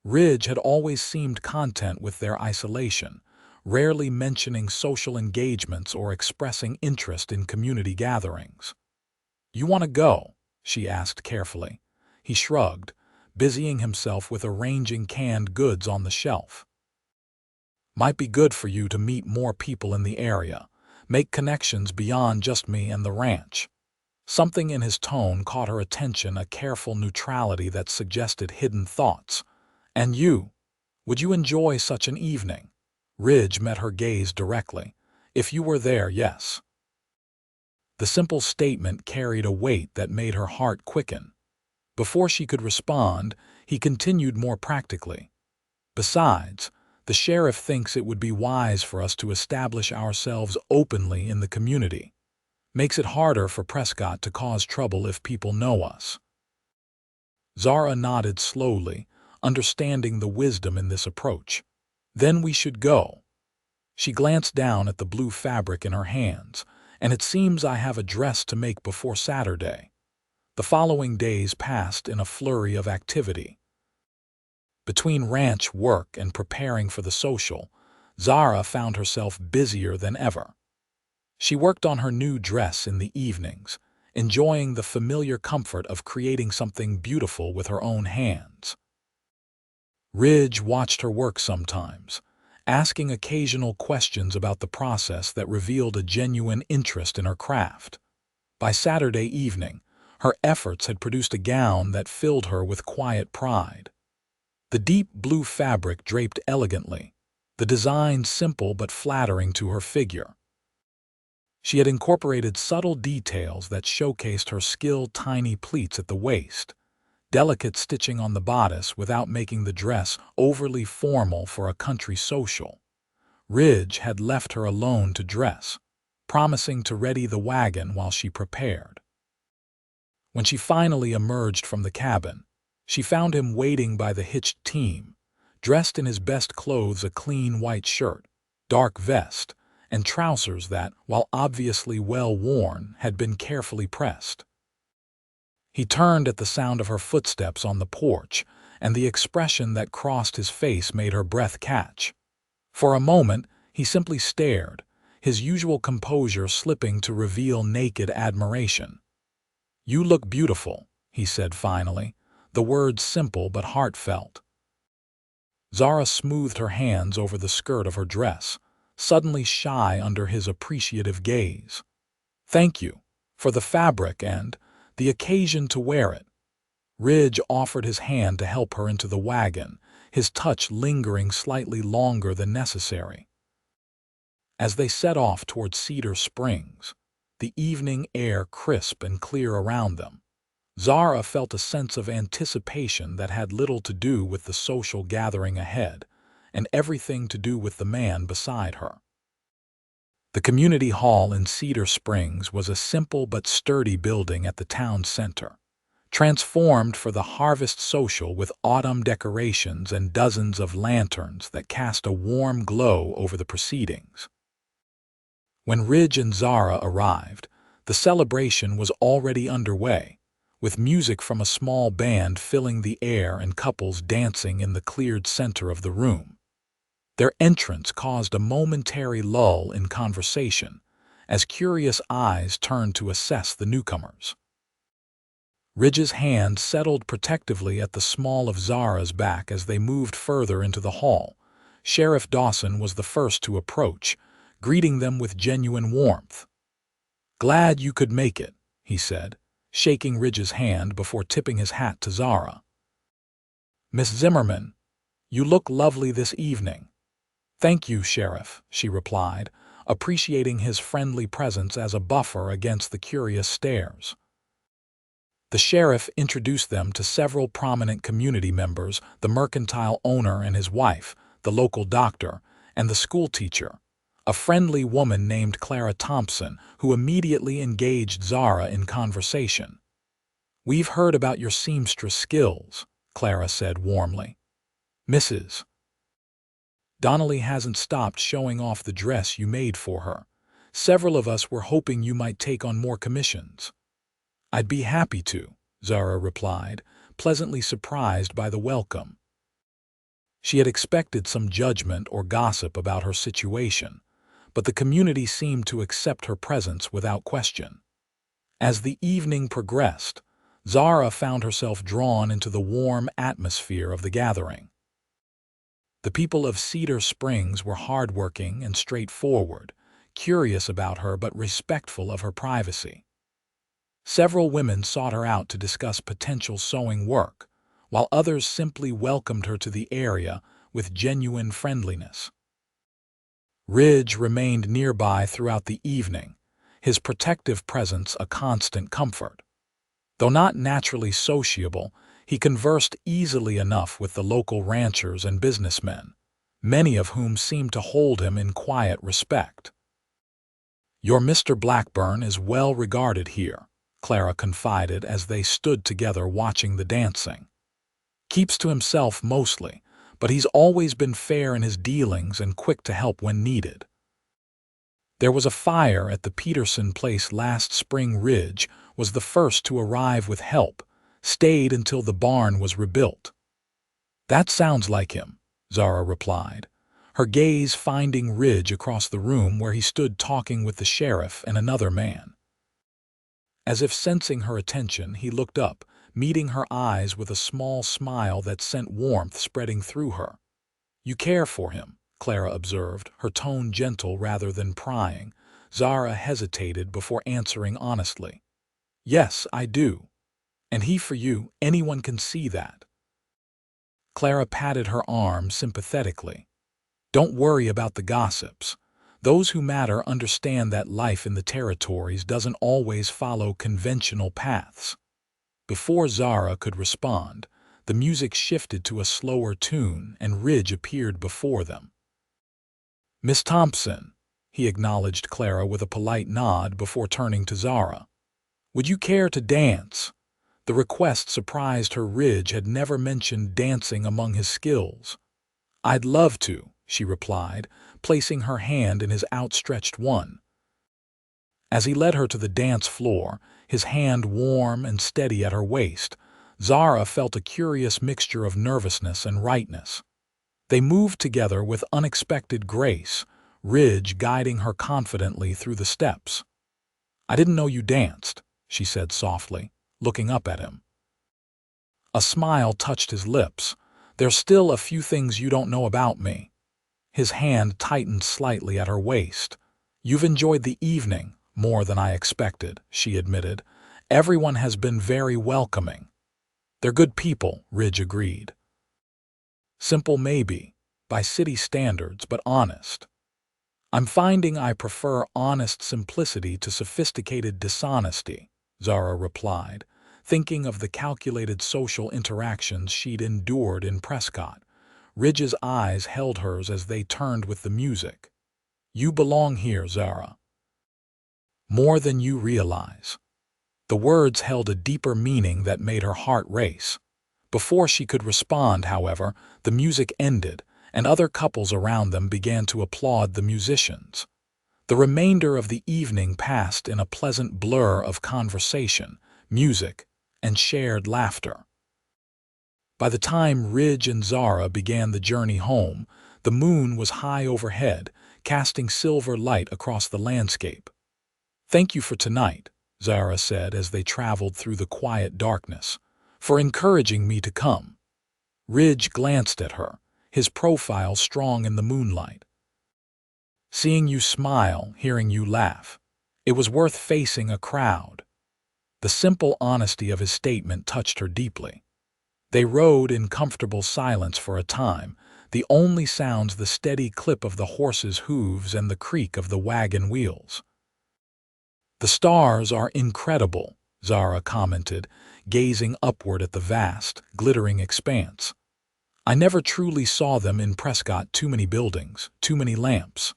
Ridge had always seemed content with their isolation, rarely mentioning social engagements or expressing interest in community gatherings. "You want to go?" she asked carefully. He shrugged, busying himself with arranging canned goods on the shelf. "Might be good for you to meet more people in the area, make connections beyond just me and the ranch." Something in his tone caught her attention, a careful neutrality that suggested hidden thoughts. "And you? Would you enjoy such an evening?" Ridge met her gaze directly. "If you were there, yes." The simple statement carried a weight that made her heart quicken. Before she could respond, he continued more practically. "Besides, the sheriff thinks it would be wise for us to establish ourselves openly in the community. Makes it harder for Prescott to cause trouble if people know us." Zara nodded slowly, understanding the wisdom in this approach. "Then we should go." She glanced down at the blue fabric in her hands. "And it seems I have a dress to make before Saturday." The following days passed in a flurry of activity. Between ranch work and preparing for the social, Zara found herself busier than ever. She worked on her new dress in the evenings, enjoying the familiar comfort of creating something beautiful with her own hands. Ridge watched her work sometimes, asking occasional questions about the process that revealed a genuine interest in her craft. By Saturday evening, her efforts had produced a gown that filled her with quiet pride. The deep blue fabric draped elegantly, the design simple but flattering to her figure. She had incorporated subtle details that showcased her skilled tiny pleats at the waist, delicate stitching on the bodice without making the dress overly formal for a country social. Ridge had left her alone to dress, promising to ready the wagon while she prepared. When she finally emerged from the cabin, she found him waiting by the hitched team, dressed in his best clothes, a clean white shirt, dark vest, and trousers that, while obviously well worn, had been carefully pressed. He turned at the sound of her footsteps on the porch, and the expression that crossed his face made her breath catch. For a moment, he simply stared, his usual composure slipping to reveal naked admiration. "You look beautiful," he said finally, the words simple but heartfelt. Zara smoothed her hands over the skirt of her dress, suddenly shy under his appreciative gaze. "Thank you, for the fabric and the occasion to wear it." Ridge offered his hand to help her into the wagon, his touch lingering slightly longer than necessary. As they set off toward Cedar Springs, the evening air crisp and clear around them, Zara felt a sense of anticipation that had little to do with the social gathering ahead, and everything to do with the man beside her. The community hall in Cedar Springs was a simple but sturdy building at the town center, transformed for the harvest social with autumn decorations and dozens of lanterns that cast a warm glow over the proceedings. When Ridge and Zara arrived, the celebration was already underway, with music from a small band filling the air and couples dancing in the cleared center of the room. Their entrance caused a momentary lull in conversation, as curious eyes turned to assess the newcomers. Ridge's hand settled protectively at the small of Zara's back as they moved further into the hall. Sheriff Dawson was the first to approach, greeting them with genuine warmth. "Glad you could make it," he said, shaking Ridge's hand before tipping his hat to Zara. "Miss Zimmerman, you look lovely this evening." "Thank you, Sheriff," she replied, appreciating his friendly presence as a buffer against the curious stares. The sheriff introduced them to several prominent community members, the mercantile owner and his wife, the local doctor, and the schoolteacher, a friendly woman named Clara Thompson, who immediately engaged Zara in conversation. "We've heard about your seamstress skills," Clara said warmly. "Mrs. Donnelly hasn't stopped showing off the dress you made for her. Several of us were hoping you might take on more commissions." "I'd be happy to," Zara replied, pleasantly surprised by the welcome. She had expected some judgment or gossip about her situation, but the community seemed to accept her presence without question. As the evening progressed, Zara found herself drawn into the warm atmosphere of the gathering. The people of Cedar Springs were hardworking and straightforward, curious about her but respectful of her privacy. Several women sought her out to discuss potential sewing work, while others simply welcomed her to the area with genuine friendliness. Ridge remained nearby throughout the evening, his protective presence a constant comfort. Though not naturally sociable, he conversed easily enough with the local ranchers and businessmen, many of whom seemed to hold him in quiet respect. "Your Mr. Blackburn is well regarded here," Clara confided as they stood together watching the dancing. "Keeps to himself mostly, but he's always been fair in his dealings and quick to help when needed." There was a fire at the Peterson place last spring. Ridge was the first to arrive with help, stayed until the barn was rebuilt. "That sounds like him," Zara replied, her gaze finding Ridge across the room where he stood talking with the sheriff and another man. As if sensing her attention, he looked up, meeting her eyes with a small smile that sent warmth spreading through her. "You care for him," Clara observed, her tone gentle rather than prying. Zara hesitated before answering honestly. "Yes, I do. And he for you, anyone can see that." Clara patted her arm sympathetically. "Don't worry about the gossips. Those who matter understand that life in the territories doesn't always follow conventional paths. Before Zara could respond, the music shifted to a slower tune and Ridge appeared before them. "Miss Thompson," he acknowledged Clara with a polite nod before turning to Zara. "Would you care to dance?" The request surprised her. Ridge had never mentioned dancing among his skills. "I'd love to," she replied, placing her hand in his outstretched one. As he led her to the dance floor, his hand warm and steady at her waist, Zara felt a curious mixture of nervousness and rightness. They moved together with unexpected grace, Ridge guiding her confidently through the steps. "I didn't know you danced," she said softly, looking up at him. A smile touched his lips. "There's still a few things you don't know about me." His hand tightened slightly at her waist. "You've enjoyed the evening more than I expected," she admitted. "Everyone has been very welcoming." "They're good people," Ridge agreed. "Simple maybe, by city standards, but honest." "I'm finding I prefer honest simplicity to sophisticated dishonesty," Zara replied, thinking of the calculated social interactions she'd endured in Prescott. Ridge's eyes held hers as they turned with the music. "You belong here, Zara. More than you realize." The words held a deeper meaning that made her heart race. Before she could respond, however, the music ended, and other couples around them began to applaud the musicians. The remainder of the evening passed in a pleasant blur of conversation, music, and shared laughter. By the time Ridge and Zara began the journey home, the moon was high overhead, casting silver light across the landscape. "Thank you for tonight," Zara said as they traveled through the quiet darkness, "for encouraging me to come." Ridge glanced at her, his profile strong in the moonlight. "Seeing you smile, hearing you laugh. It was worth facing a crowd." The simple honesty of his statement touched her deeply. They rode in comfortable silence for a time, the only sounds the steady clip of the horses' hooves and the creak of the wagon wheels. "The stars are incredible," Zara commented, gazing upward at the vast, glittering expanse. "I never truly saw them in Prescott. Too many buildings, too many lamps."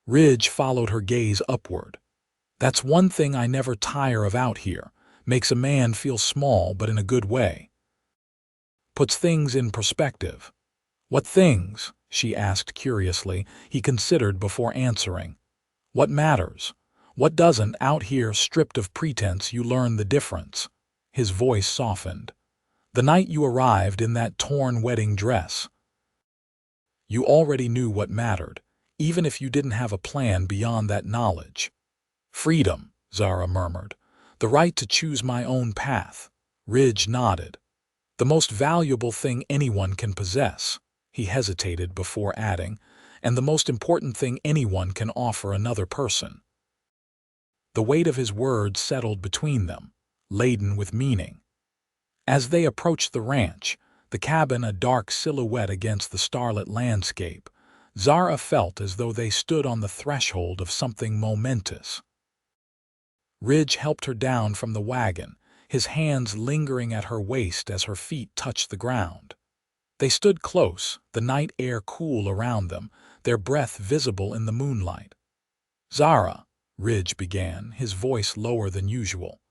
Ridge followed her gaze upward. "That's one thing I never tire of out here. Makes a man feel small, but in a good way. Puts things in perspective." "What things?" she asked curiously. He considered before answering. "What matters? What doesn't? Out here, stripped of pretense, you learn the difference." His voice softened. "The night you arrived in that torn wedding dress, you already knew what mattered, even if you didn't have a plan beyond that knowledge." "Freedom," Zara murmured. "The right to choose my own path." Ridge nodded. "The most valuable thing anyone can possess." He hesitated before adding, "and the most important thing anyone can offer another person." The weight of his words settled between them, laden with meaning. As they approached the ranch, the cabin a dark silhouette against the starlit landscape, Zara felt as though they stood on the threshold of something momentous. Ridge helped her down from the wagon, his hands lingering at her waist as her feet touched the ground. They stood close, the night air cool around them, their breath visible in the moonlight. "Zara," Ridge began, his voice lower than usual.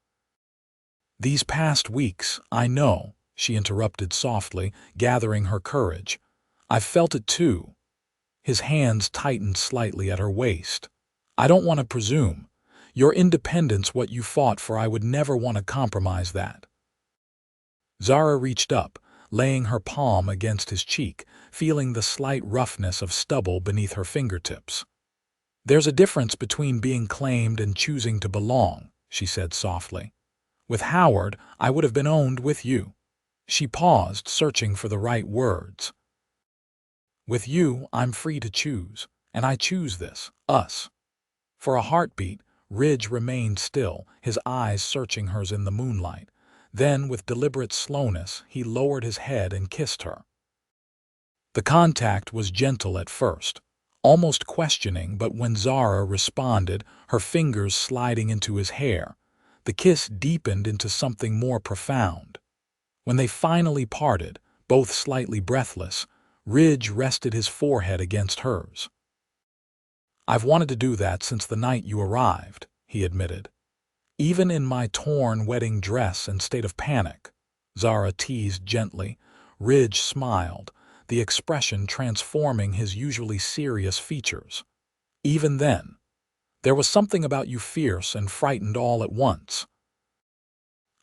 "These past weeks, I know," she interrupted softly, gathering her courage. "I've felt it too." His hands tightened slightly at her waist. "I don't want to presume. Your independence, what you fought for, I would never want to compromise that." Zara reached up, laying her palm against his cheek, feeling the slight roughness of stubble beneath her fingertips. "There's a difference between being claimed and choosing to belong," she said softly. "With Howard, I would have been owned with you." She paused, searching for the right words. "With you, I'm free to choose, and I choose this, us." For a heartbeat, Ridge remained still, his eyes searching hers in the moonlight. Then, with deliberate slowness, he lowered his head and kissed her. The contact was gentle at first, almost questioning, but when Zara responded, her fingers sliding into his hair, the kiss deepened into something more profound. When they finally parted, both slightly breathless, Ridge rested his forehead against hers. "I've wanted to do that since the night you arrived," he admitted. "Even in my torn wedding dress and state of panic," Zara teased gently. Ridge smiled, the expression transforming his usually serious features. "Even then, there was something about you fierce and frightened all at once.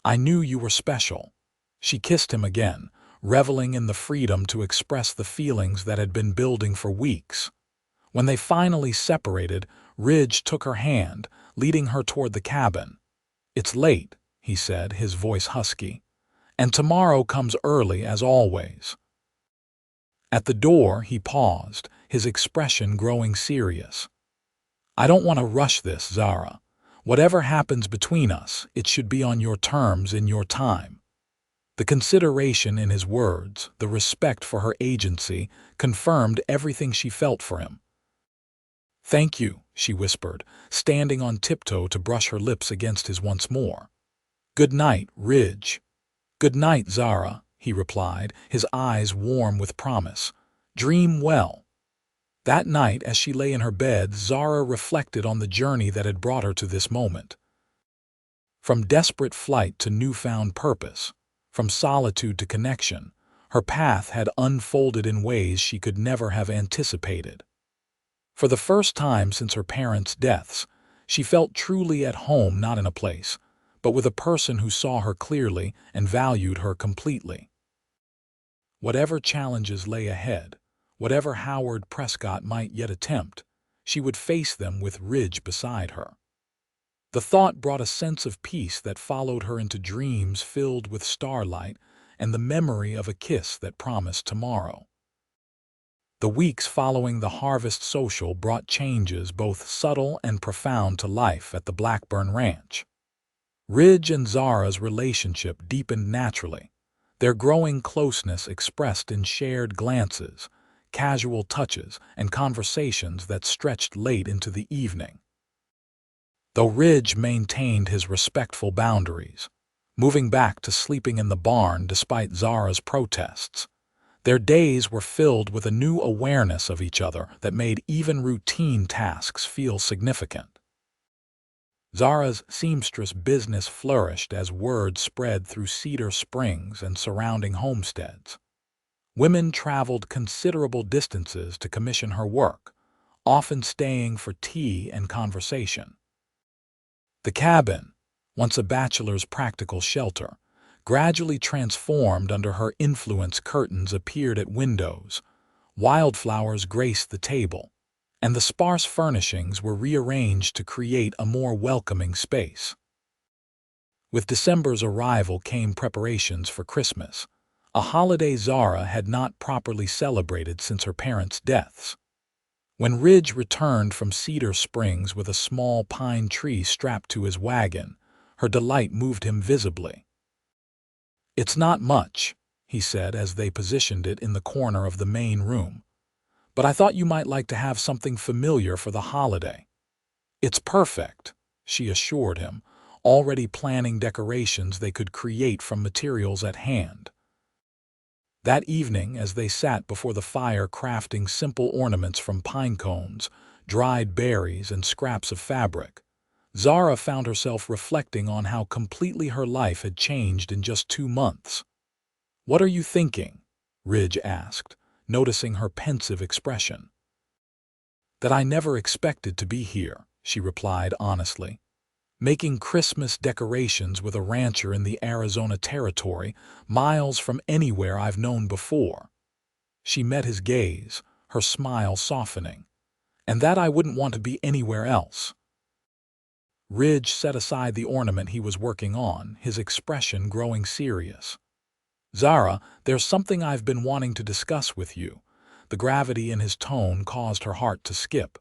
I knew you were special." She kissed him again, reveling in the freedom to express the feelings that had been building for weeks. When they finally separated, Ridge took her hand, leading her toward the cabin. "It's late," he said, his voice husky, "and tomorrow comes early as always." At the door, he paused, his expression growing serious. "I don't want to rush this, Zara. Whatever happens between us, it should be on your terms in your time." The consideration in his words, the respect for her agency, confirmed everything she felt for him. "Thank you," she whispered, standing on tiptoe to brush her lips against his once more. "Good night, Ridge." "Good night, Zara," he replied, his eyes warm with promise. "Dream well." That night, as she lay in her bed, Zara reflected on the journey that had brought her to this moment. From desperate flight to newfound purpose, from solitude to connection, her path had unfolded in ways she could never have anticipated. For the first time since her parents' deaths, she felt truly at home, not in a place, but with a person who saw her clearly and valued her completely. Whatever challenges lay ahead, whatever Howard Prescott might yet attempt, she would face them with Ridge beside her. The thought brought a sense of peace that followed her into dreams filled with starlight and the memory of a kiss that promised tomorrow. The weeks following the harvest social brought changes both subtle and profound to life at the Blackburn Ranch. Ridge and Zara's relationship deepened naturally, their growing closeness expressed in shared glances, casual touches, and conversations that stretched late into the evening. Though Ridge maintained his respectful boundaries, moving back to sleeping in the barn despite Zara's protests, their days were filled with a new awareness of each other that made even routine tasks feel significant. Zara's seamstress business flourished as word spread through Cedar Springs and surrounding homesteads. Women traveled considerable distances to commission her work, often staying for tea and conversation. The cabin, once a bachelor's practical shelter, gradually transformed under her influence. Curtains appeared at windows, wildflowers graced the table, and the sparse furnishings were rearranged to create a more welcoming space. With December's arrival came preparations for Christmas, a holiday Zara had not properly celebrated since her parents' deaths. When Ridge returned from Cedar Springs with a small pine tree strapped to his wagon, her delight moved him visibly. "It's not much," he said as they positioned it in the corner of the main room, "but I thought you might like to have something familiar for the holiday." "It's perfect," she assured him, already planning decorations they could create from materials at hand. That evening, as they sat before the fire crafting simple ornaments from pine cones, dried berries, and scraps of fabric, Zara found herself reflecting on how completely her life had changed in just 2 months. "What are you thinking?" Ridge asked, noticing her pensive expression. "That I never expected to be here," she replied honestly. "Making Christmas decorations with a rancher in the Arizona territory, miles from anywhere I've known before." She met his gaze, her smile softening. "And that I wouldn't want to be anywhere else." Ridge set aside the ornament he was working on, his expression growing serious. "Zara, there's something I've been wanting to discuss with you." The gravity in his tone caused her heart to skip.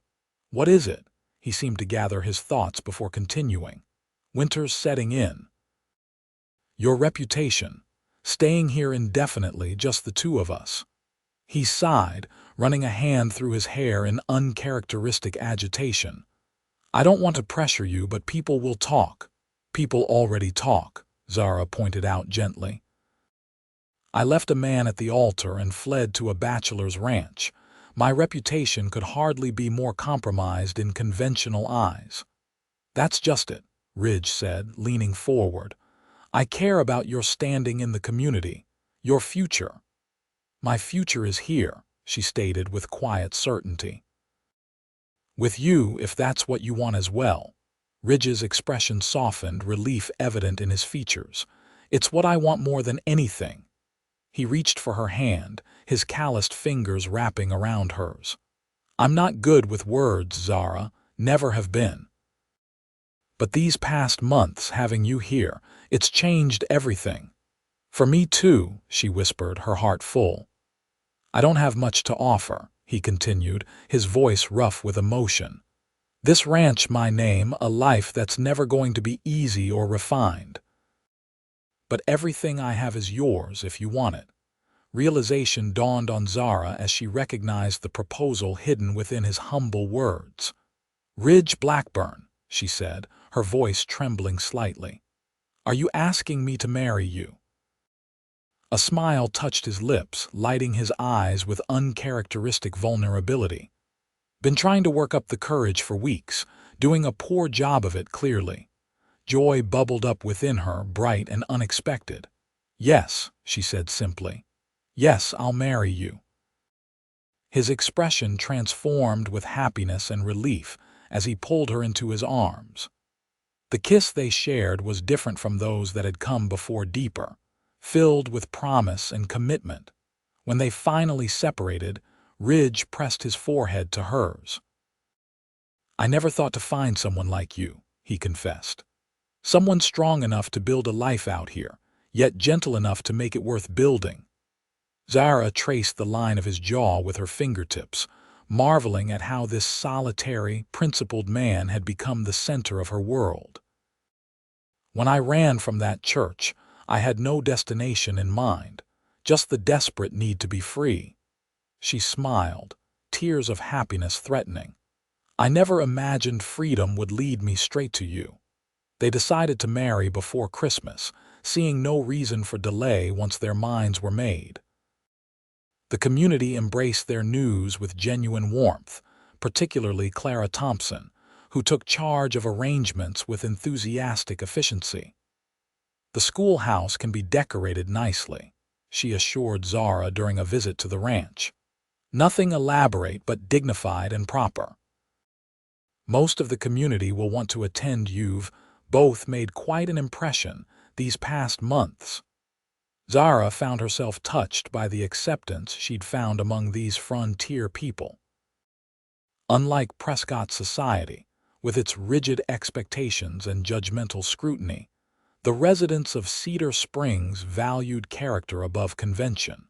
"What is it?" He seemed to gather his thoughts before continuing. "Winter's setting in." "Your reputation. Staying here indefinitely, just the two of us." He sighed, running a hand through his hair in uncharacteristic agitation. "I don't want to pressure you, but people will talk." "People already talk," Zara pointed out gently. "I left a man at the altar and fled to a bachelor's ranch. My reputation could hardly be more compromised in conventional eyes." "That's just it," Ridge said, leaning forward. "I care about your standing in the community, your future." "My future is here," she stated with quiet certainty. "With you, if that's what you want as well." Ridge's expression softened, relief evident in his features. "It's what I want more than anything." He reached for her hand, his calloused fingers wrapping around hers. "I'm not good with words, Zara, never have been. But these past months, having you here, it's changed everything." "For me too," she whispered, her heart full. "I don't have much to offer," he continued, his voice rough with emotion. "This ranch, my name, a life that's never going to be easy or refined. But everything I have is yours if you want it." Realization dawned on Zara as she recognized the proposal hidden within his humble words. "Ridge Blackburn," she said, her voice trembling slightly. "Are you asking me to marry you?" A smile touched his lips, lighting his eyes with uncharacteristic vulnerability. "Been trying to work up the courage for weeks, doing a poor job of it clearly." Joy bubbled up within her, bright and unexpected. "Yes," she said simply. "Yes, I'll marry you." His expression transformed with happiness and relief as he pulled her into his arms. The kiss they shared was different from those that had come before, deeper, filled with promise and commitment. When they finally separated, Ridge pressed his forehead to hers. "I never thought to find someone like you," he confessed. "Someone strong enough to build a life out here, yet gentle enough to make it worth building." Zara traced the line of his jaw with her fingertips, marveling at how this solitary, principled man had become the center of her world. "When I ran from that church, I had no destination in mind, just the desperate need to be free." She smiled, tears of happiness threatening. "I never imagined freedom would lead me straight to you." They decided to marry before Christmas, seeing no reason for delay once their minds were made. The community embraced their news with genuine warmth, particularly Clara Thompson, who took charge of arrangements with enthusiastic efficiency. "The schoolhouse can be decorated nicely," she assured Zara during a visit to the ranch. "Nothing elaborate but dignified and proper. Most of the community will want to attend. You've both made quite an impression these past months." Zara found herself touched by the acceptance she'd found among these frontier people. Unlike Prescott society, with its rigid expectations and judgmental scrutiny, the residents of Cedar Springs valued character above convention.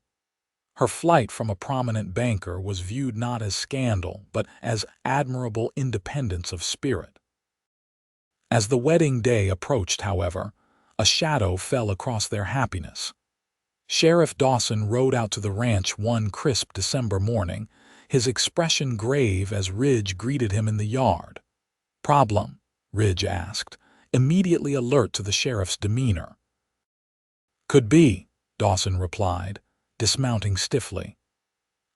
Her flight from a prominent banker was viewed not as scandal, but as admirable independence of spirit. As the wedding day approached, however, a shadow fell across their happiness. Sheriff Dawson rode out to the ranch one crisp December morning, his expression grave as Ridge greeted him in the yard. "Problem?" Ridge asked, immediately alert to the sheriff's demeanor. "Could be," Dawson replied, dismounting stiffly.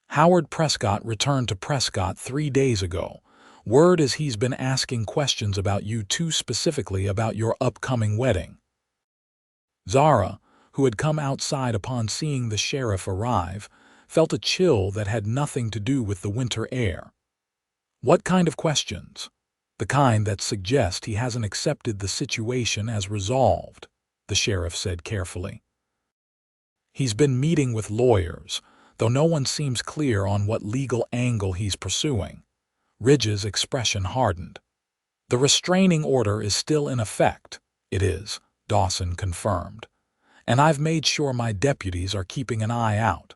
"Howard Prescott returned to Prescott 3 days ago. Word is he's been asking questions about you two, specifically about your upcoming wedding." Zara, who had come outside upon seeing the sheriff arrive, felt a chill that had nothing to do with the winter air. "What kind of questions?" "The kind that suggest he hasn't accepted the situation as resolved," the sheriff said carefully. "He's been meeting with lawyers, though no one seems clear on what legal angle he's pursuing." Ridge's expression hardened. "The restraining order is still in effect." "It is," Dawson confirmed. "And I've made sure my deputies are keeping an eye out.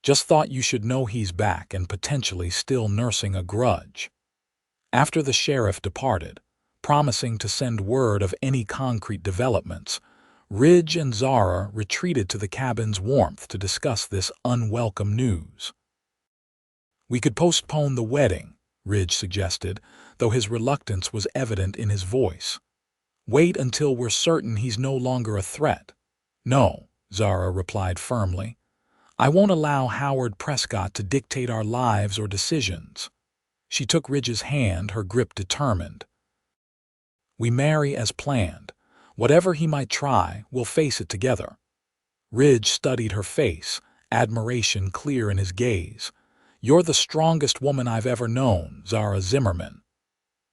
Just thought you should know he's back and potentially still nursing a grudge." After the sheriff departed, promising to send word of any concrete developments, Ridge and Zara retreated to the cabin's warmth to discuss this unwelcome news. "We could postpone the wedding," Ridge suggested, though his reluctance was evident in his voice. "Wait until we're certain he's no longer a threat." "No," Zara replied firmly. "I won't allow Howard Prescott to dictate our lives or decisions." She took Ridge's hand, her grip determined. "We marry as planned. Whatever he might try, we'll face it together." Ridge studied her face, admiration clear in his gaze. "You're the strongest woman I've ever known, Zara Zimmerman."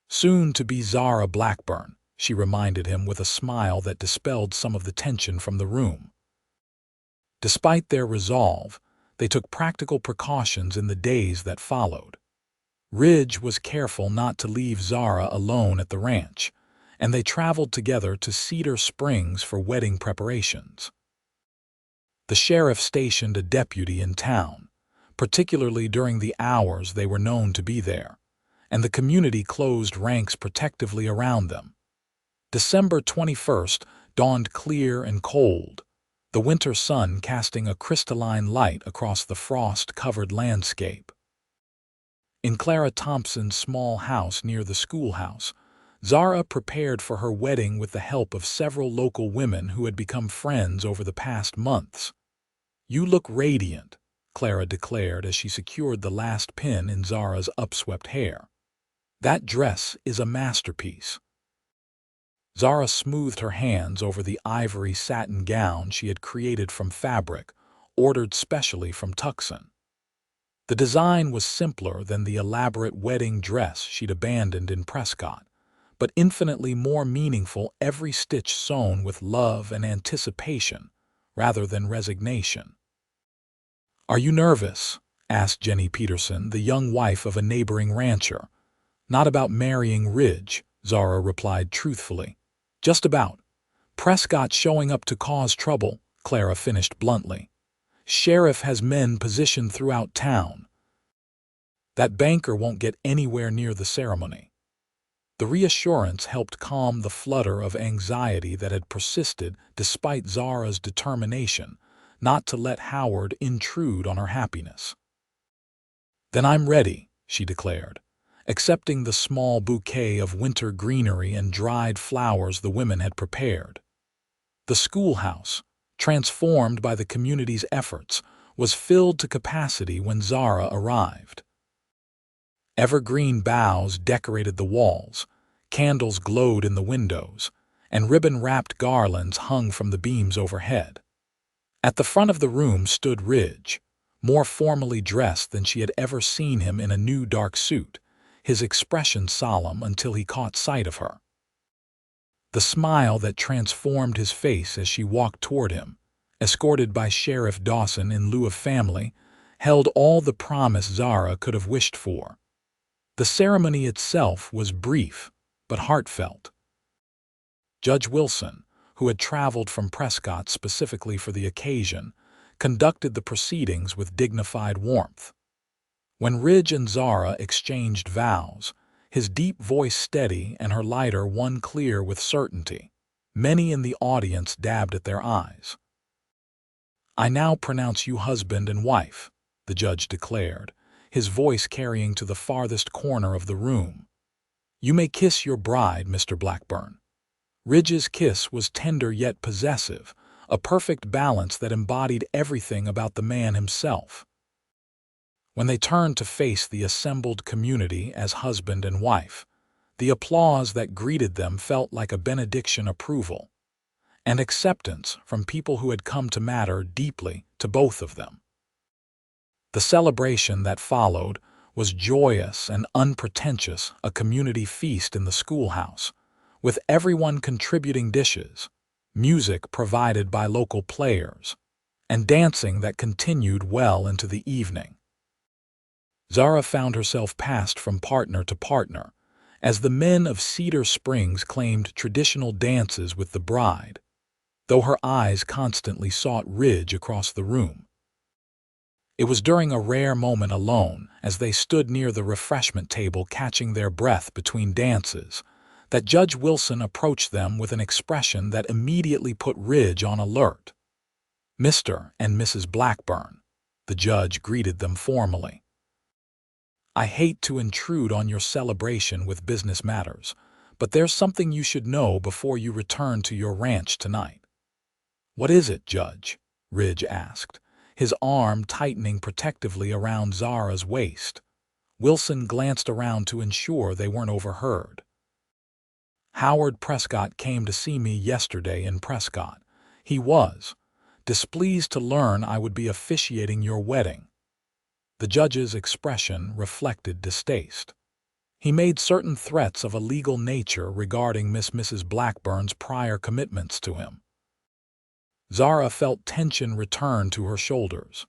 "Soon to be Zara Blackburn," she reminded him with a smile that dispelled some of the tension from the room. Despite their resolve, they took practical precautions in the days that followed. Ridge was careful not to leave Zara alone at the ranch, and they traveled together to Cedar Springs for wedding preparations. The sheriff stationed a deputy in town, particularly during the hours they were known to be there, and the community closed ranks protectively around them. December 21st dawned clear and cold, the winter sun casting a crystalline light across the frost-covered landscape. In Clara Thompson's small house near the schoolhouse, Zara prepared for her wedding with the help of several local women who had become friends over the past months. "You look radiant," Clara declared as she secured the last pin in Zara's upswept hair. "That dress is a masterpiece." Zara smoothed her hands over the ivory satin gown she had created from fabric, ordered specially from Tucson. The design was simpler than the elaborate wedding dress she'd abandoned in Prescott, but infinitely more meaningful, every stitch sewn with love and anticipation rather than resignation. "Are you nervous?" asked Jenny Peterson, the young wife of a neighboring rancher. "Not about marrying Ridge," Zara replied truthfully. "Just about Prescott showing up to cause trouble," Clara finished bluntly. "Sheriff has men positioned throughout town. That banker won't get anywhere near the ceremony." The reassurance helped calm the flutter of anxiety that had persisted despite Zara's determination not to let Howard intrude on her happiness. "Then I'm ready," she declared, accepting the small bouquet of winter greenery and dried flowers the women had prepared. The schoolhouse, transformed by the community's efforts, was filled to capacity when Zara arrived. Evergreen boughs decorated the walls, candles glowed in the windows, and ribbon-wrapped garlands hung from the beams overhead. At the front of the room stood Ridge, more formally dressed than she had ever seen him in a new dark suit, his expression solemn until he caught sight of her. The smile that transformed his face as she walked toward him, escorted by Sheriff Dawson in lieu of family, held all the promise Zara could have wished for. The ceremony itself was brief, but heartfelt. Judge Wilson, who had traveled from Prescott specifically for the occasion, conducted the proceedings with dignified warmth. When Ridge and Zara exchanged vows, his deep voice steady and her lighter one clear with certainty, many in the audience dabbed at their eyes. "I now pronounce you husband and wife," the judge declared, his voice carrying to the farthest corner of the room. "You may kiss your bride, Mr. Blackburn." Ridge's kiss was tender yet possessive, a perfect balance that embodied everything about the man himself. When they turned to face the assembled community as husband and wife, the applause that greeted them felt like a benediction approval, and acceptance from people who had come to matter deeply to both of them. The celebration that followed was joyous and unpretentious, a community feast in the schoolhouse, with everyone contributing dishes, music provided by local players, and dancing that continued well into the evening. Zara found herself passed from partner to partner, as the men of Cedar Springs claimed traditional dances with the bride, though her eyes constantly sought Ridge across the room. It was during a rare moment alone, as they stood near the refreshment table catching their breath between dances, that Judge Wilson approached them with an expression that immediately put Ridge on alert. "Mr. and Mrs. Blackburn," the judge greeted them formally. I hate to intrude on your celebration with business matters, but there's something you should know before you return to your ranch tonight." "What is it, Judge?" Ridge asked, his arm tightening protectively around Zara's waist. Wilson glanced around to ensure they weren't overheard. "Howard Prescott came to see me yesterday in Prescott. He was displeased to learn I would be officiating your wedding." The judge's expression reflected distaste. "He made certain threats of a legal nature regarding Mrs. Blackburn's prior commitments to him." Zara felt tension return to her shoulders.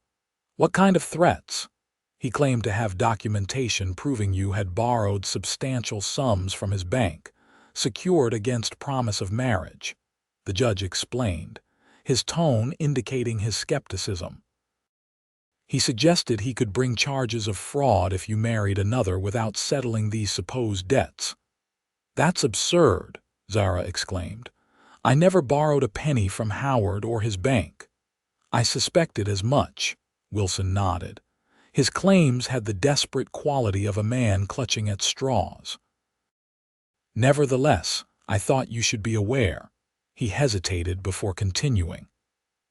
"What kind of threats?" "He claimed to have documentation proving you had borrowed substantial sums from his bank, secured against promise of marriage," the judge explained, his tone indicating his skepticism. "He suggested he could bring charges of fraud if you married another without settling these supposed debts." "That's absurd," Zara exclaimed. "I never borrowed a penny from Howard or his bank." "I suspected as much," Wilson nodded. His claims had the desperate quality of a man clutching at straws. "Nevertheless, I thought you should be aware." He hesitated before continuing.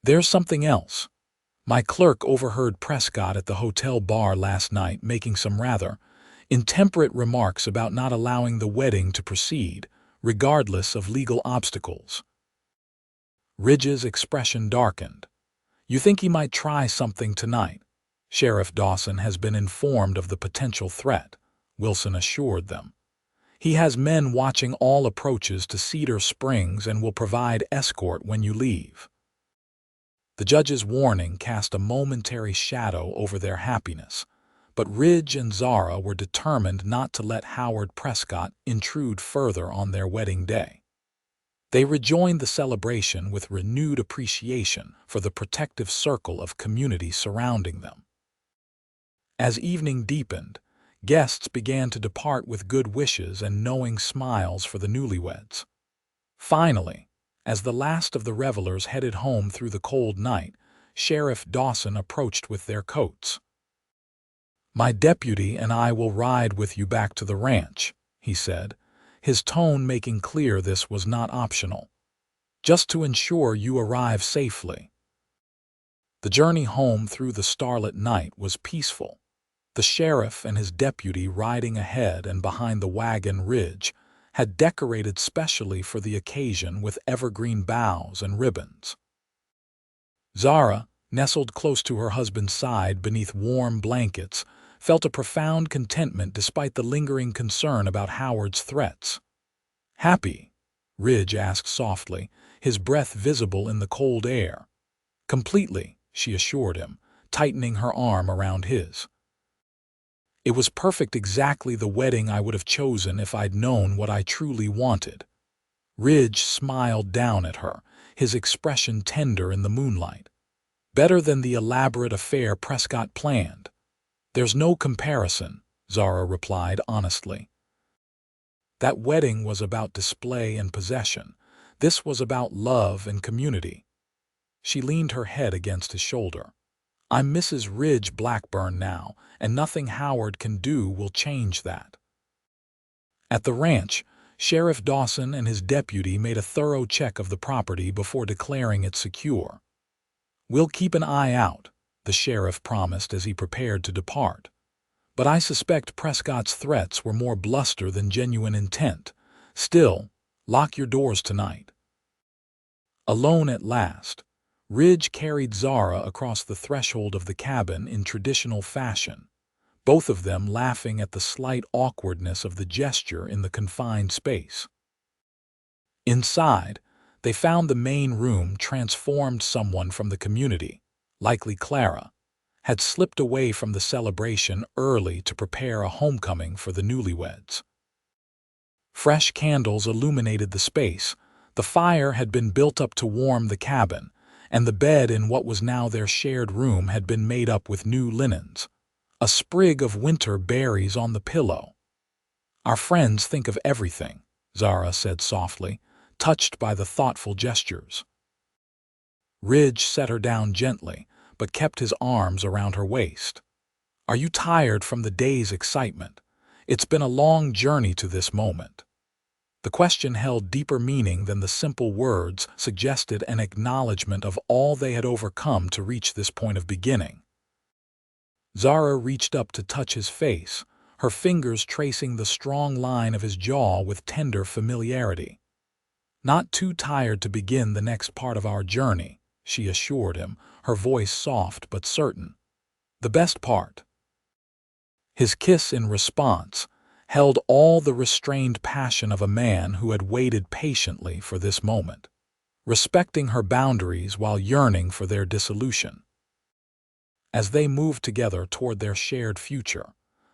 "There's something else. My clerk overheard Prescott at the hotel bar last night making some rather intemperate remarks about not allowing the wedding to proceed, regardless of legal obstacles." Ridge's expression darkened. "You think he might try something tonight?" "Sheriff Dawson has been informed of the potential threat," Wilson assured them. "He has men watching all approaches to Cedar Springs and will provide escort when you leave." The judge's warning cast a momentary shadow over their happiness, but Ridge and Zara were determined not to let Howard Prescott intrude further on their wedding day. They rejoined the celebration with renewed appreciation for the protective circle of community surrounding them. As evening deepened, guests began to depart with good wishes and knowing smiles for the newlyweds. Finally, as the last of the revelers headed home through the cold night, Sheriff Dawson approached with their coats. "My deputy and I will ride with you back to the ranch," he said, his tone making clear this was not optional. "Just to ensure you arrive safely." The journey home through the starlit night was peaceful, the sheriff and his deputy riding ahead and behind the wagon Ridge had decorated specially for the occasion with evergreen boughs and ribbons. Zara, nestled close to her husband's side beneath warm blankets, felt a profound contentment despite the lingering concern about Howard's threats. "Happy?" Ridge asked softly, his breath visible in the cold air. "Completely," she assured him, tightening her arm around his. "It was perfect, exactly the wedding I would have chosen if I'd known what I truly wanted." Ridge smiled down at her, his expression tender in the moonlight. "Better than the elaborate affair Prescott planned." "There's no comparison," Zara replied honestly. "That wedding was about display and possession. This was about love and community." She leaned her head against his shoulder. "I'm Mrs. Ridge Blackburn now, and nothing Howard can do will change that." At the ranch, Sheriff Dawson and his deputy made a thorough check of the property before declaring it secure. "We'll keep an eye out," the sheriff promised as he prepared to depart. "But I suspect Prescott's threats were more bluster than genuine intent. Still, lock your doors tonight." Alone at last, Ridge carried Zara across the threshold of the cabin in traditional fashion, both of them laughing at the slight awkwardness of the gesture in the confined space. Inside, they found the main room transformed. Someone from the community, likely Clara, had slipped away from the celebration early to prepare a homecoming for the newlyweds. Fresh candles illuminated the space, the fire had been built up to warm the cabin, and the bed in what was now their shared room had been made up with new linens. A sprig of winter berries on the pillow. "Our friends think of everything," Zara said softly, touched by the thoughtful gestures. Ridge set her down gently, but kept his arms around her waist. Are you tired from the day's excitement? It's been a long journey to this moment. The question held deeper meaning than the simple words suggested, an acknowledgement of all they had overcome to reach this point of beginning. Zara reached up to touch his face, her fingers tracing the strong line of his jaw with tender familiarity. "Not too tired to begin the next part of our journey," she assured him, her voice soft but certain. "The best part." His kiss in response held all the restrained passion of a man who had waited patiently for this moment, respecting her boundaries while yearning for their dissolution. As they moved together toward their shared future,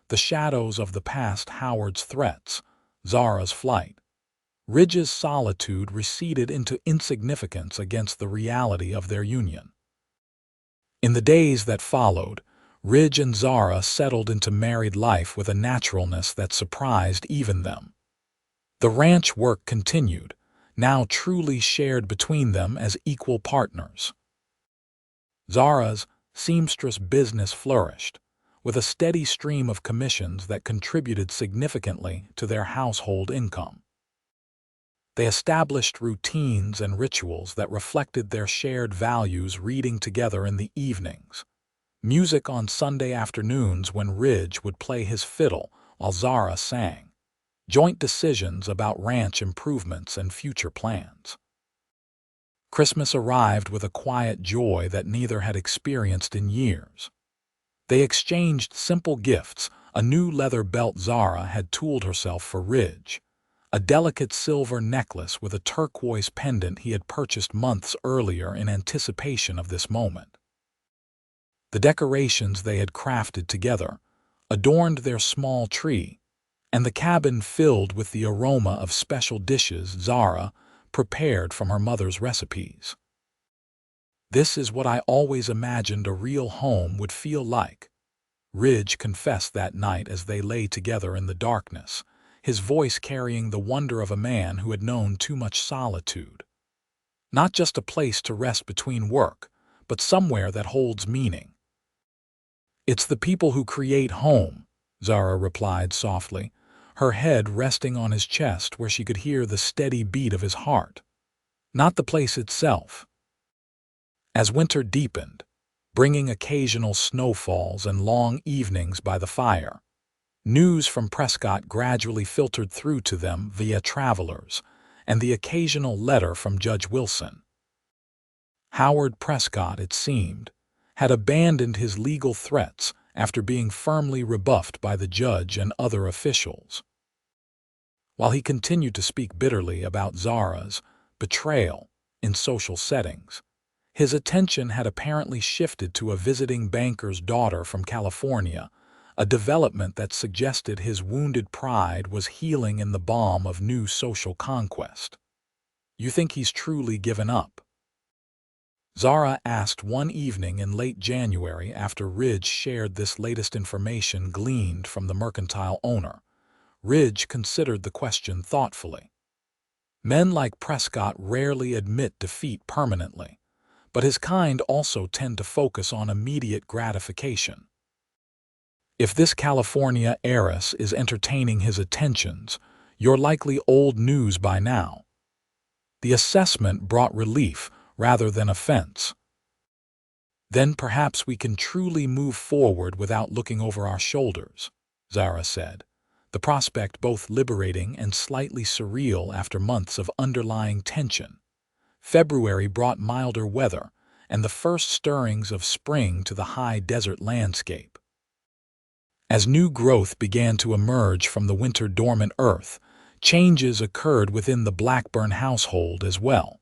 the shadows of the past, Howard's threats, Zara's flight, Ridge's solitude receded into insignificance against the reality of their union. In the days that followed, Ridge and Zara settled into married life with a naturalness that surprised even them. The ranch work continued, now truly shared between them as equal partners. Zara's seamstress business flourished, with a steady stream of commissions that contributed significantly to their household income. They established routines and rituals that reflected their shared values, reading together in the evenings, music on Sunday afternoons when Ridge would play his fiddle while Zara sang, joint decisions about ranch improvements and future plans. Christmas arrived with a quiet joy that neither had experienced in years. They exchanged simple gifts, a new leather belt Zara had tooled herself for Ridge, a delicate silver necklace with a turquoise pendant he had purchased months earlier in anticipation of this moment. The decorations they had crafted together adorned their small tree, and the cabin filled with the aroma of special dishes Zara prepared from her mother's recipes. "This is what I always imagined a real home would feel like," Ridge confessed that night as they lay together in the darkness, his voice carrying the wonder of a man who had known too much solitude. "Not just a place to rest between work, but somewhere that holds meaning." "It's the people who create home," Zara replied softly, her head resting on his chest where she could hear the steady beat of his heart. "Not the place itself." As winter deepened, bringing occasional snowfalls and long evenings by the fire, news from Prescott gradually filtered through to them via travelers and the occasional letter from Judge Wilson. Howard Prescott, it seemed, had abandoned his legal threats after being firmly rebuffed by the judge and other officials. While he continued to speak bitterly about Zara's betrayal in social settings, his attention had apparently shifted to a visiting banker's daughter from California, a development that suggested his wounded pride was healing in the balm of new social conquest. "You think he's truly given up?" Zara asked one evening in late January after Ridge shared this latest information gleaned from the mercantile owner. Ridge considered the question thoughtfully. Men like Prescott rarely admit defeat permanently, but his kind also tend to focus on immediate gratification. "If this California heiress is entertaining his attentions, you're likely old news by now." The assessment brought relief rather than offense. "Then perhaps we can truly move forward without looking over our shoulders," Zara said, the prospect both liberating and slightly surreal after months of underlying tension. February brought milder weather and the first stirrings of spring to the high desert landscape. As new growth began to emerge from the winter-dormant earth, changes occurred within the Blackburn household as well.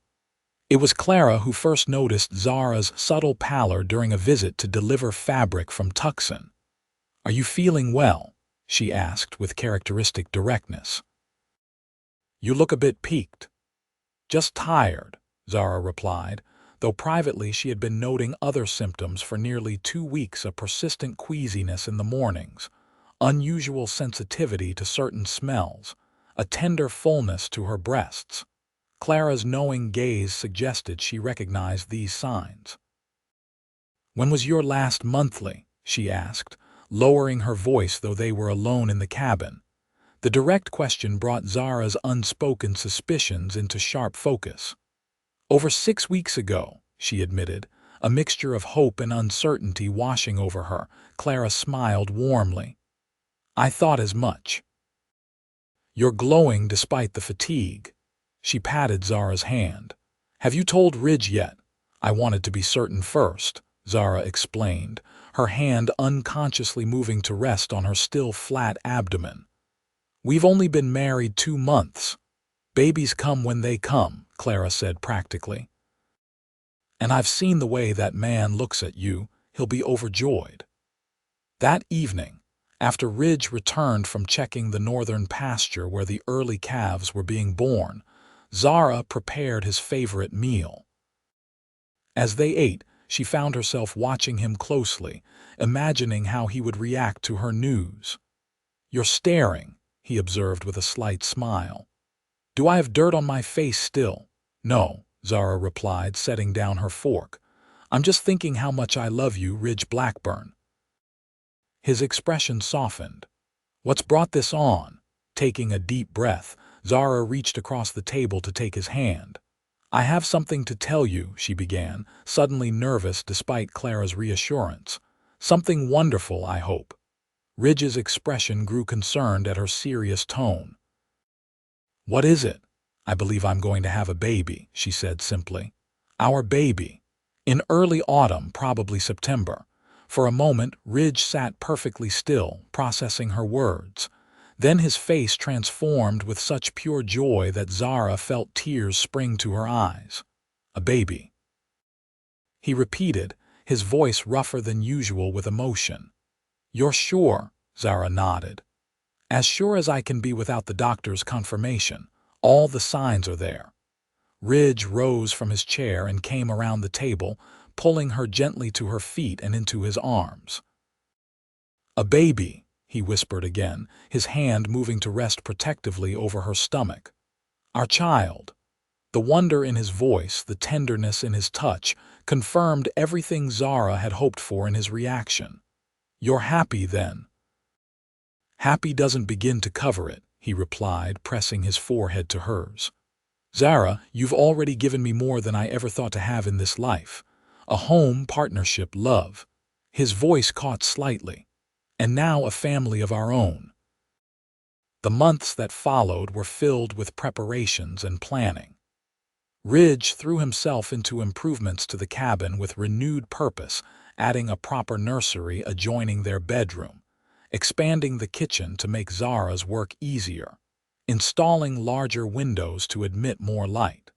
It was Clara who first noticed Zara's subtle pallor during a visit to deliver fabric from Tucson. "Are you feeling well?" she asked with characteristic directness. "You look a bit peaked." "Just tired," Zara replied, though privately she had been noting other symptoms for nearly 2 weeks: a persistent queasiness in the mornings, unusual sensitivity to certain smells, a tender fullness to her breasts. Clara's knowing gaze suggested she recognized these signs. "When was your last monthly?" she asked, lowering her voice though they were alone in the cabin. The direct question brought Zara's unspoken suspicions into sharp focus. "Over 6 weeks ago," she admitted, a mixture of hope and uncertainty washing over her. Clara smiled warmly. "I thought as much." "You're glowing despite the fatigue." She patted Zara's hand. "Have you told Ridge yet?" "I wanted to be certain first," Zara explained, her hand unconsciously moving to rest on her still flat abdomen. "We've only been married 2 months. Babies come when they come," Clara said practically. "And I've seen the way that man looks at you. He'll be overjoyed." That evening, after Ridge returned from checking the northern pasture where the early calves were being born, Zara prepared his favorite meal. As they ate, she found herself watching him closely, imagining how he would react to her news. "You're staring," he observed with a slight smile. "Do I have dirt on my face still?" "No," Zara replied, setting down her fork. "I'm just thinking how much I love you, Ridge Blackburn." His expression softened. "What's brought this on?" Taking a deep breath, Zara reached across the table to take his hand. "I have something to tell you," she began, suddenly nervous despite Clara's reassurance. "Something wonderful, I hope." Ridge's expression grew concerned at her serious tone. "What is it?" "I believe I'm going to have a baby," she said simply. "Our baby. In early autumn, probably September." For a moment, Ridge sat perfectly still, processing her words. Then his face transformed with such pure joy that Zara felt tears spring to her eyes. "A baby," he repeated, his voice rougher than usual with emotion. "You're sure?" Zara nodded. "As sure as I can be without the doctor's confirmation. All the signs are there." Ridge rose from his chair and came around the table, pulling her gently to her feet and into his arms. "A baby," he whispered again, his hand moving to rest protectively over her stomach. "Our child." The wonder in his voice, the tenderness in his touch, confirmed everything Zara had hoped for in his reaction. "You're happy, then?" "Happy doesn't begin to cover it," he replied, pressing his forehead to hers. "Zara, you've already given me more than I ever thought to have in this life. A home, partnership, love." His voice caught slightly. "And now a family of our own." The months that followed were filled with preparations and planning. Ridge threw himself into improvements to the cabin with renewed purpose, adding a proper nursery adjoining their bedroom, expanding the kitchen to make Zara's work easier, installing larger windows to admit more light.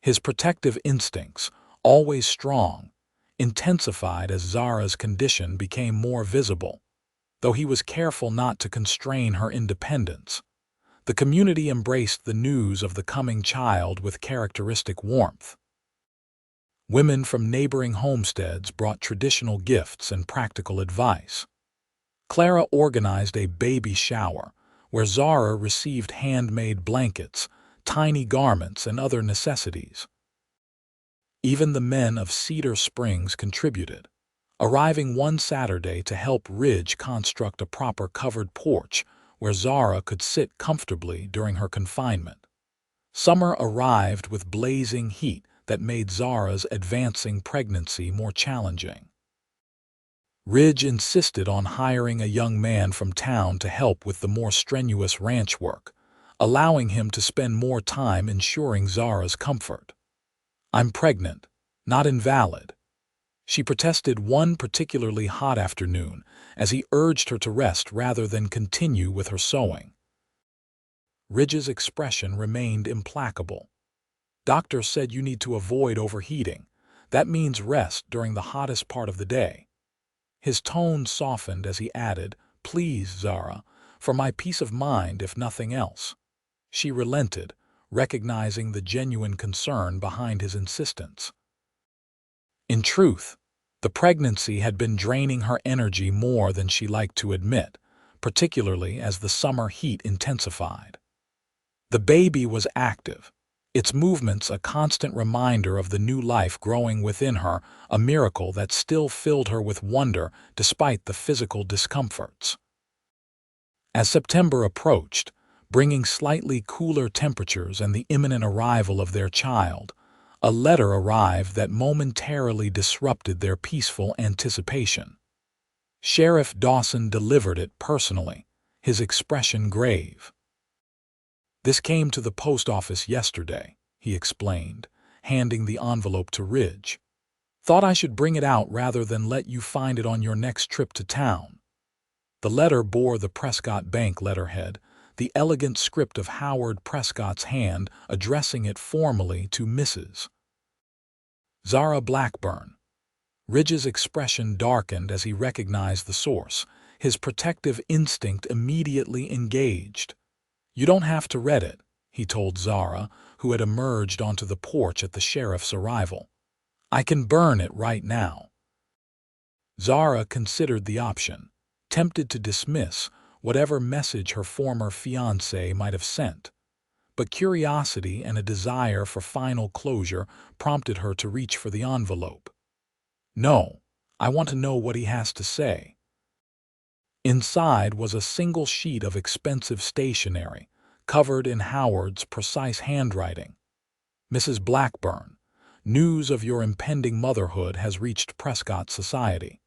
His protective instincts, always strong, intensified as Zara's condition became more visible, though he was careful not to constrain her independence. The community embraced the news of the coming child with characteristic warmth. Women from neighboring homesteads brought traditional gifts and practical advice. Clara organized a baby shower, where Zara received handmade blankets, tiny garments, and other necessities. Even the men of Cedar Springs contributed, arriving one Saturday to help Ridge construct a proper covered porch where Zara could sit comfortably during her confinement. Summer arrived with blazing heat that made Zara's advancing pregnancy more challenging. Ridge insisted on hiring a young man from town to help with the more strenuous ranch work, allowing him to spend more time ensuring Zara's comfort. "I'm pregnant, not invalid," she protested one particularly hot afternoon as he urged her to rest rather than continue with her sewing. Ridge's expression remained implacable. "Doctor said you need to avoid overheating. That means rest during the hottest part of the day." His tone softened as he added, "Please, Zara, for my peace of mind if nothing else." She relented, recognizing the genuine concern behind his insistence. In truth, the pregnancy had been draining her energy more than she liked to admit, particularly as the summer heat intensified. The baby was active, its movements a constant reminder of the new life growing within her, a miracle that still filled her with wonder despite the physical discomforts. As September approached, bringing slightly cooler temperatures and the imminent arrival of their child, a letter arrived that momentarily disrupted their peaceful anticipation. Sheriff Dawson delivered it personally, his expression grave. "This came to the post office yesterday," he explained, handing the envelope to Ridge. "Thought I should bring it out rather than let you find it on your next trip to town." The letter bore the Prescott Bank letterhead, the elegant script of Howard Prescott's hand addressing it formally to Mrs. Zara Blackburn. Ridge's expression darkened as he recognized the source, his protective instinct immediately engaged. "You don't have to read it," he told Zara, who had emerged onto the porch at the sheriff's arrival. "I can burn it right now." Zara considered the option, tempted to dismiss whatever message her former fiancé might have sent. But curiosity and a desire for final closure prompted her to reach for the envelope. "No, I want to know what he has to say." Inside was a single sheet of expensive stationery, covered in Howard's precise handwriting. "Mrs. Blackburn, news of your impending motherhood has reached Prescott Society.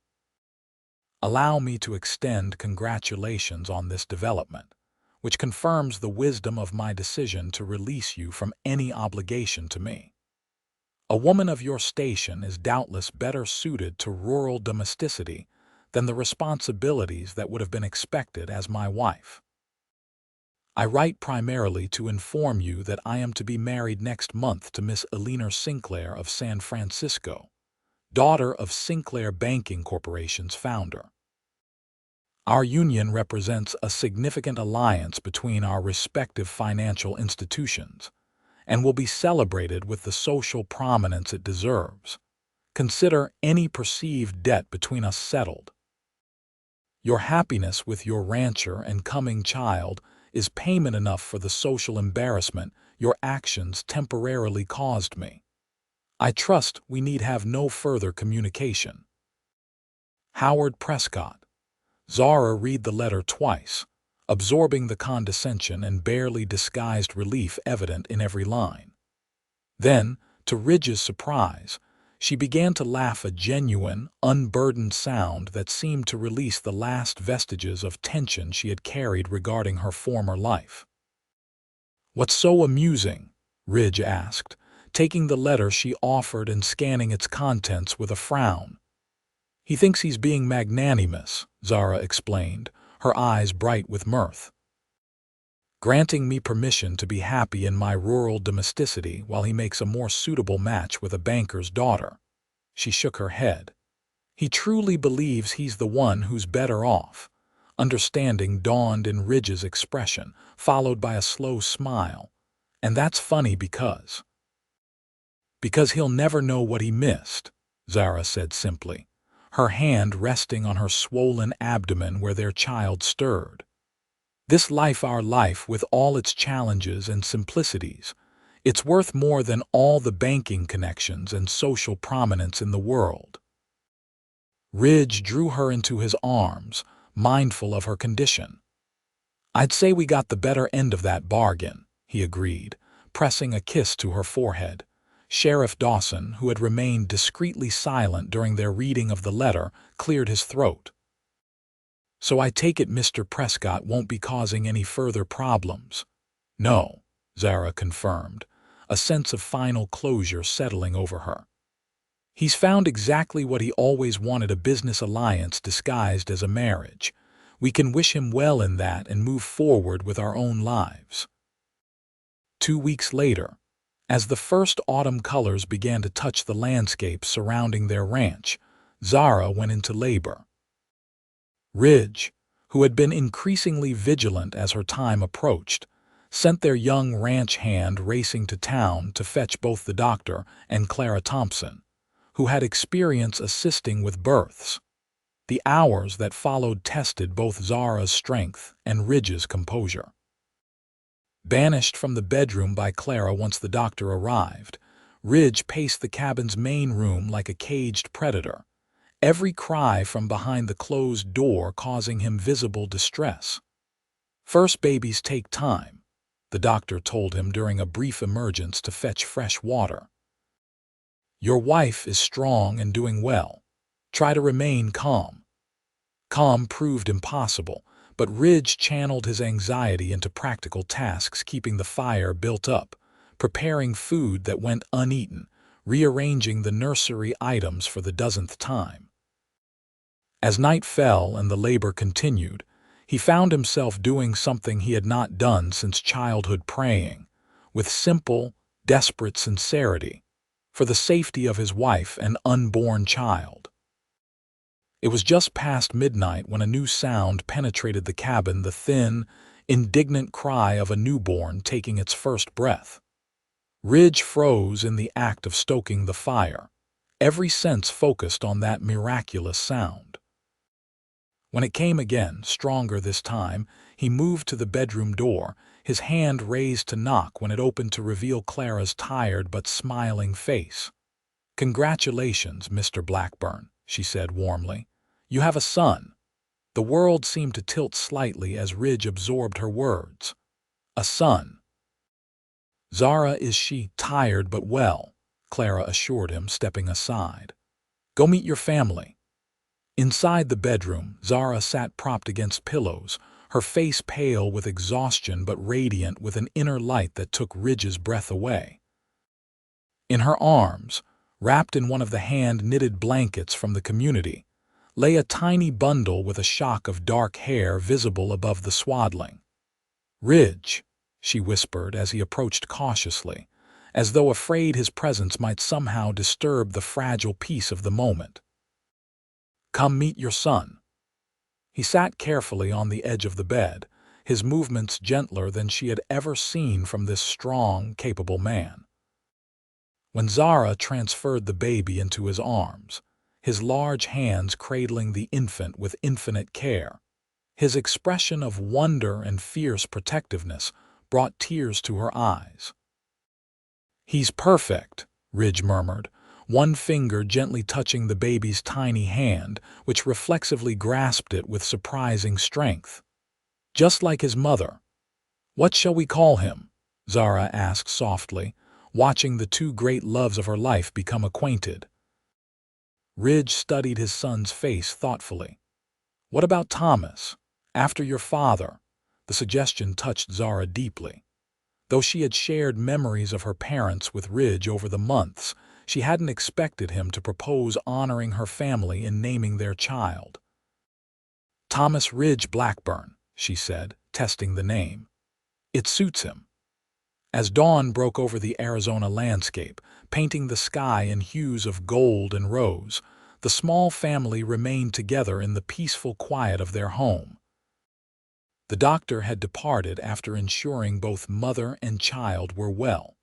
Allow me to extend congratulations on this development, which confirms the wisdom of my decision to release you from any obligation to me. A woman of your station is doubtless better suited to rural domesticity than the responsibilities that would have been expected as my wife. I write primarily to inform you that I am to be married next month to Miss Eleanor Sinclair of San Francisco, daughter of Sinclair Banking Corporation's founder. Our union represents a significant alliance between our respective financial institutions and will be celebrated with the social prominence it deserves. Consider any perceived debt between us settled. Your happiness with your rancher and coming child is payment enough for the social embarrassment your actions temporarily caused me. I trust we need have no further communication. Howard Prescott." Zara read the letter twice, absorbing the condescension and barely disguised relief evident in every line. Then, to Ridge's surprise, she began to laugh, a genuine, unburdened sound that seemed to release the last vestiges of tension she had carried regarding her former life. "What's so amusing?" Ridge asked, taking the letter she offered and scanning its contents with a frown. "He thinks he's being magnanimous," Zara explained, her eyes bright with mirth. "Granting me permission to be happy in my rural domesticity while he makes a more suitable match with a banker's daughter." She shook her head. "He truly believes he's the one who's better off." Understanding dawned in Ridge's expression, followed by a slow smile. "And that's funny because he'll never know what he missed," Zara said simply, her hand resting on her swollen abdomen where their child stirred. "This life, our life, with all its challenges and simplicities, it's worth more than all the banking connections and social prominence in the world." Ridge drew her into his arms, mindful of her condition. "I'd say we got the better end of that bargain," he agreed, pressing a kiss to her forehead. Sheriff Dawson, who had remained discreetly silent during their reading of the letter, cleared his throat. "So I take it Mr. Prescott won't be causing any further problems?" "No," Zara confirmed, a sense of final closure settling over her. "He's found exactly what he always wanted, a business alliance disguised as a marriage. We can wish him well in that and move forward with our own lives." 2 weeks later, as the first autumn colors began to touch the landscape surrounding their ranch, Zara went into labor. Ridge, who had been increasingly vigilant as her time approached, sent their young ranch hand racing to town to fetch both the doctor and Clara Thompson, who had experience assisting with births. The hours that followed tested both Zara's strength and Ridge's composure. Banished from the bedroom by Clara once the doctor arrived, Ridge paced the cabin's main room like a caged predator, every cry from behind the closed door causing him visible distress. "First babies take time," the doctor told him during a brief emergence to fetch fresh water. "Your wife is strong and doing well. Try to remain calm." Calm proved impossible, but Ridge channeled his anxiety into practical tasks, keeping the fire built up, preparing food that went uneaten, rearranging the nursery items for the dozenth time. As night fell and the labor continued, he found himself doing something he had not done since childhood, praying, with simple, desperate sincerity, for the safety of his wife and unborn child. It was just past midnight when a new sound penetrated the cabin, the thin, indignant cry of a newborn taking its first breath. Ridge froze in the act of stoking the fire, every sense focused on that miraculous sound. When it came again, stronger this time, he moved to the bedroom door, his hand raised to knock when it opened to reveal Clara's tired but smiling face. "Congratulations, Mr. Blackburn," she said warmly. "You have a son." The world seemed to tilt slightly as Ridge absorbed her words. "A son." "Zara is she, tired but well," Clara assured him, stepping aside. "Go meet your family." Inside the bedroom, Zara sat propped against pillows, her face pale with exhaustion but radiant with an inner light that took Ridge's breath away. In her arms, wrapped in one of the hand-knitted blankets from the community, lay a tiny bundle with a shock of dark hair visible above the swaddling. "Ridge," she whispered as he approached cautiously, as though afraid his presence might somehow disturb the fragile peace of the moment. "Come meet your son." He sat carefully on the edge of the bed, his movements gentler than she had ever seen from this strong, capable man. When Zara transferred the baby into his arms, his large hands cradling the infant with infinite care, his expression of wonder and fierce protectiveness brought tears to her eyes. "He's perfect," Ridge murmured, one finger gently touching the baby's tiny hand, which reflexively grasped it with surprising strength. "Just like his mother." "What shall we call him?" Zara asked softly, watching the two great loves of her life become acquainted. Ridge studied his son's face thoughtfully. "What about Thomas? After your father?" The suggestion touched Zara deeply. Though she had shared memories of her parents with Ridge over the months, she hadn't expected him to propose honoring her family in naming their child. "Thomas Ridge Blackburn," she said, testing the name. "It suits him." As dawn broke over the Arizona landscape, painting the sky in hues of gold and rose, the small family remained together in the peaceful quiet of their home. The doctor had departed after ensuring both mother and child were well,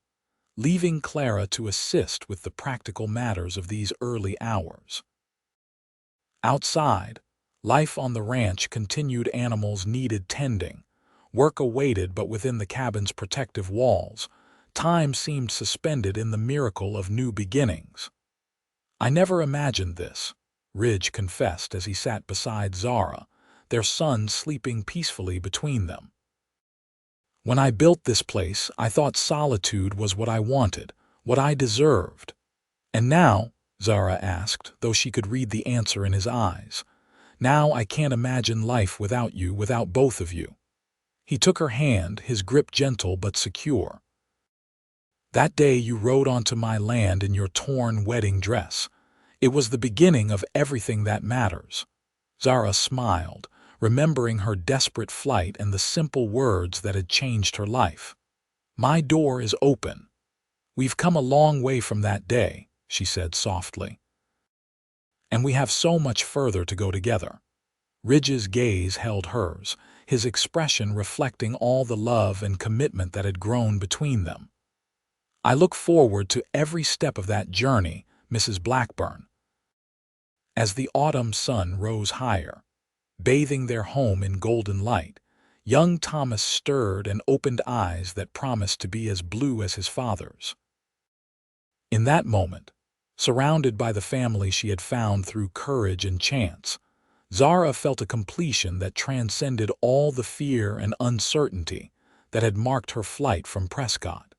leaving Clara to assist with the practical matters of these early hours. Outside, life on the ranch continued. Animals needed tending, work awaited, but within the cabin's protective walls, time seemed suspended in the miracle of new beginnings. "I never imagined this," Ridge confessed as he sat beside Zara, their son sleeping peacefully between them. "When I built this place, I thought solitude was what I wanted, what I deserved." "And now?" Zara asked, though she could read the answer in his eyes. "Now I can't imagine life without you, without both of you." He took her hand, his grip gentle but secure. "That day you rode onto my land in your torn wedding dress. It was the beginning of everything that matters." Zara smiled, remembering her desperate flight and the simple words that had changed her life. "My door is open." "We've come a long way from that day," she said softly. "And we have so much further to go together." Ridge's gaze held hers, his expression reflecting all the love and commitment that had grown between them. "I look forward to every step of that journey, Mrs. Blackburn." As the autumn sun rose higher, bathing their home in golden light, young Thomas stirred and opened eyes that promised to be as blue as his father's. In that moment, surrounded by the family she had found through courage and chance, Zara felt a completion that transcended all the fear and uncertainty that had marked her flight from Prescott.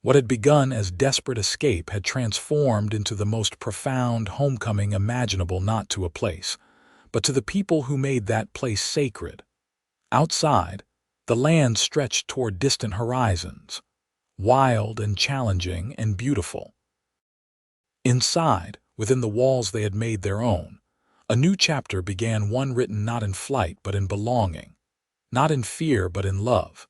What had begun as desperate escape had transformed into the most profound homecoming imaginable, not to a place, but to the people who made that place sacred. Outside, the land stretched toward distant horizons, wild and challenging and beautiful. Inside, within the walls they had made their own, a new chapter began, one written not in flight but in belonging, not in fear but in love,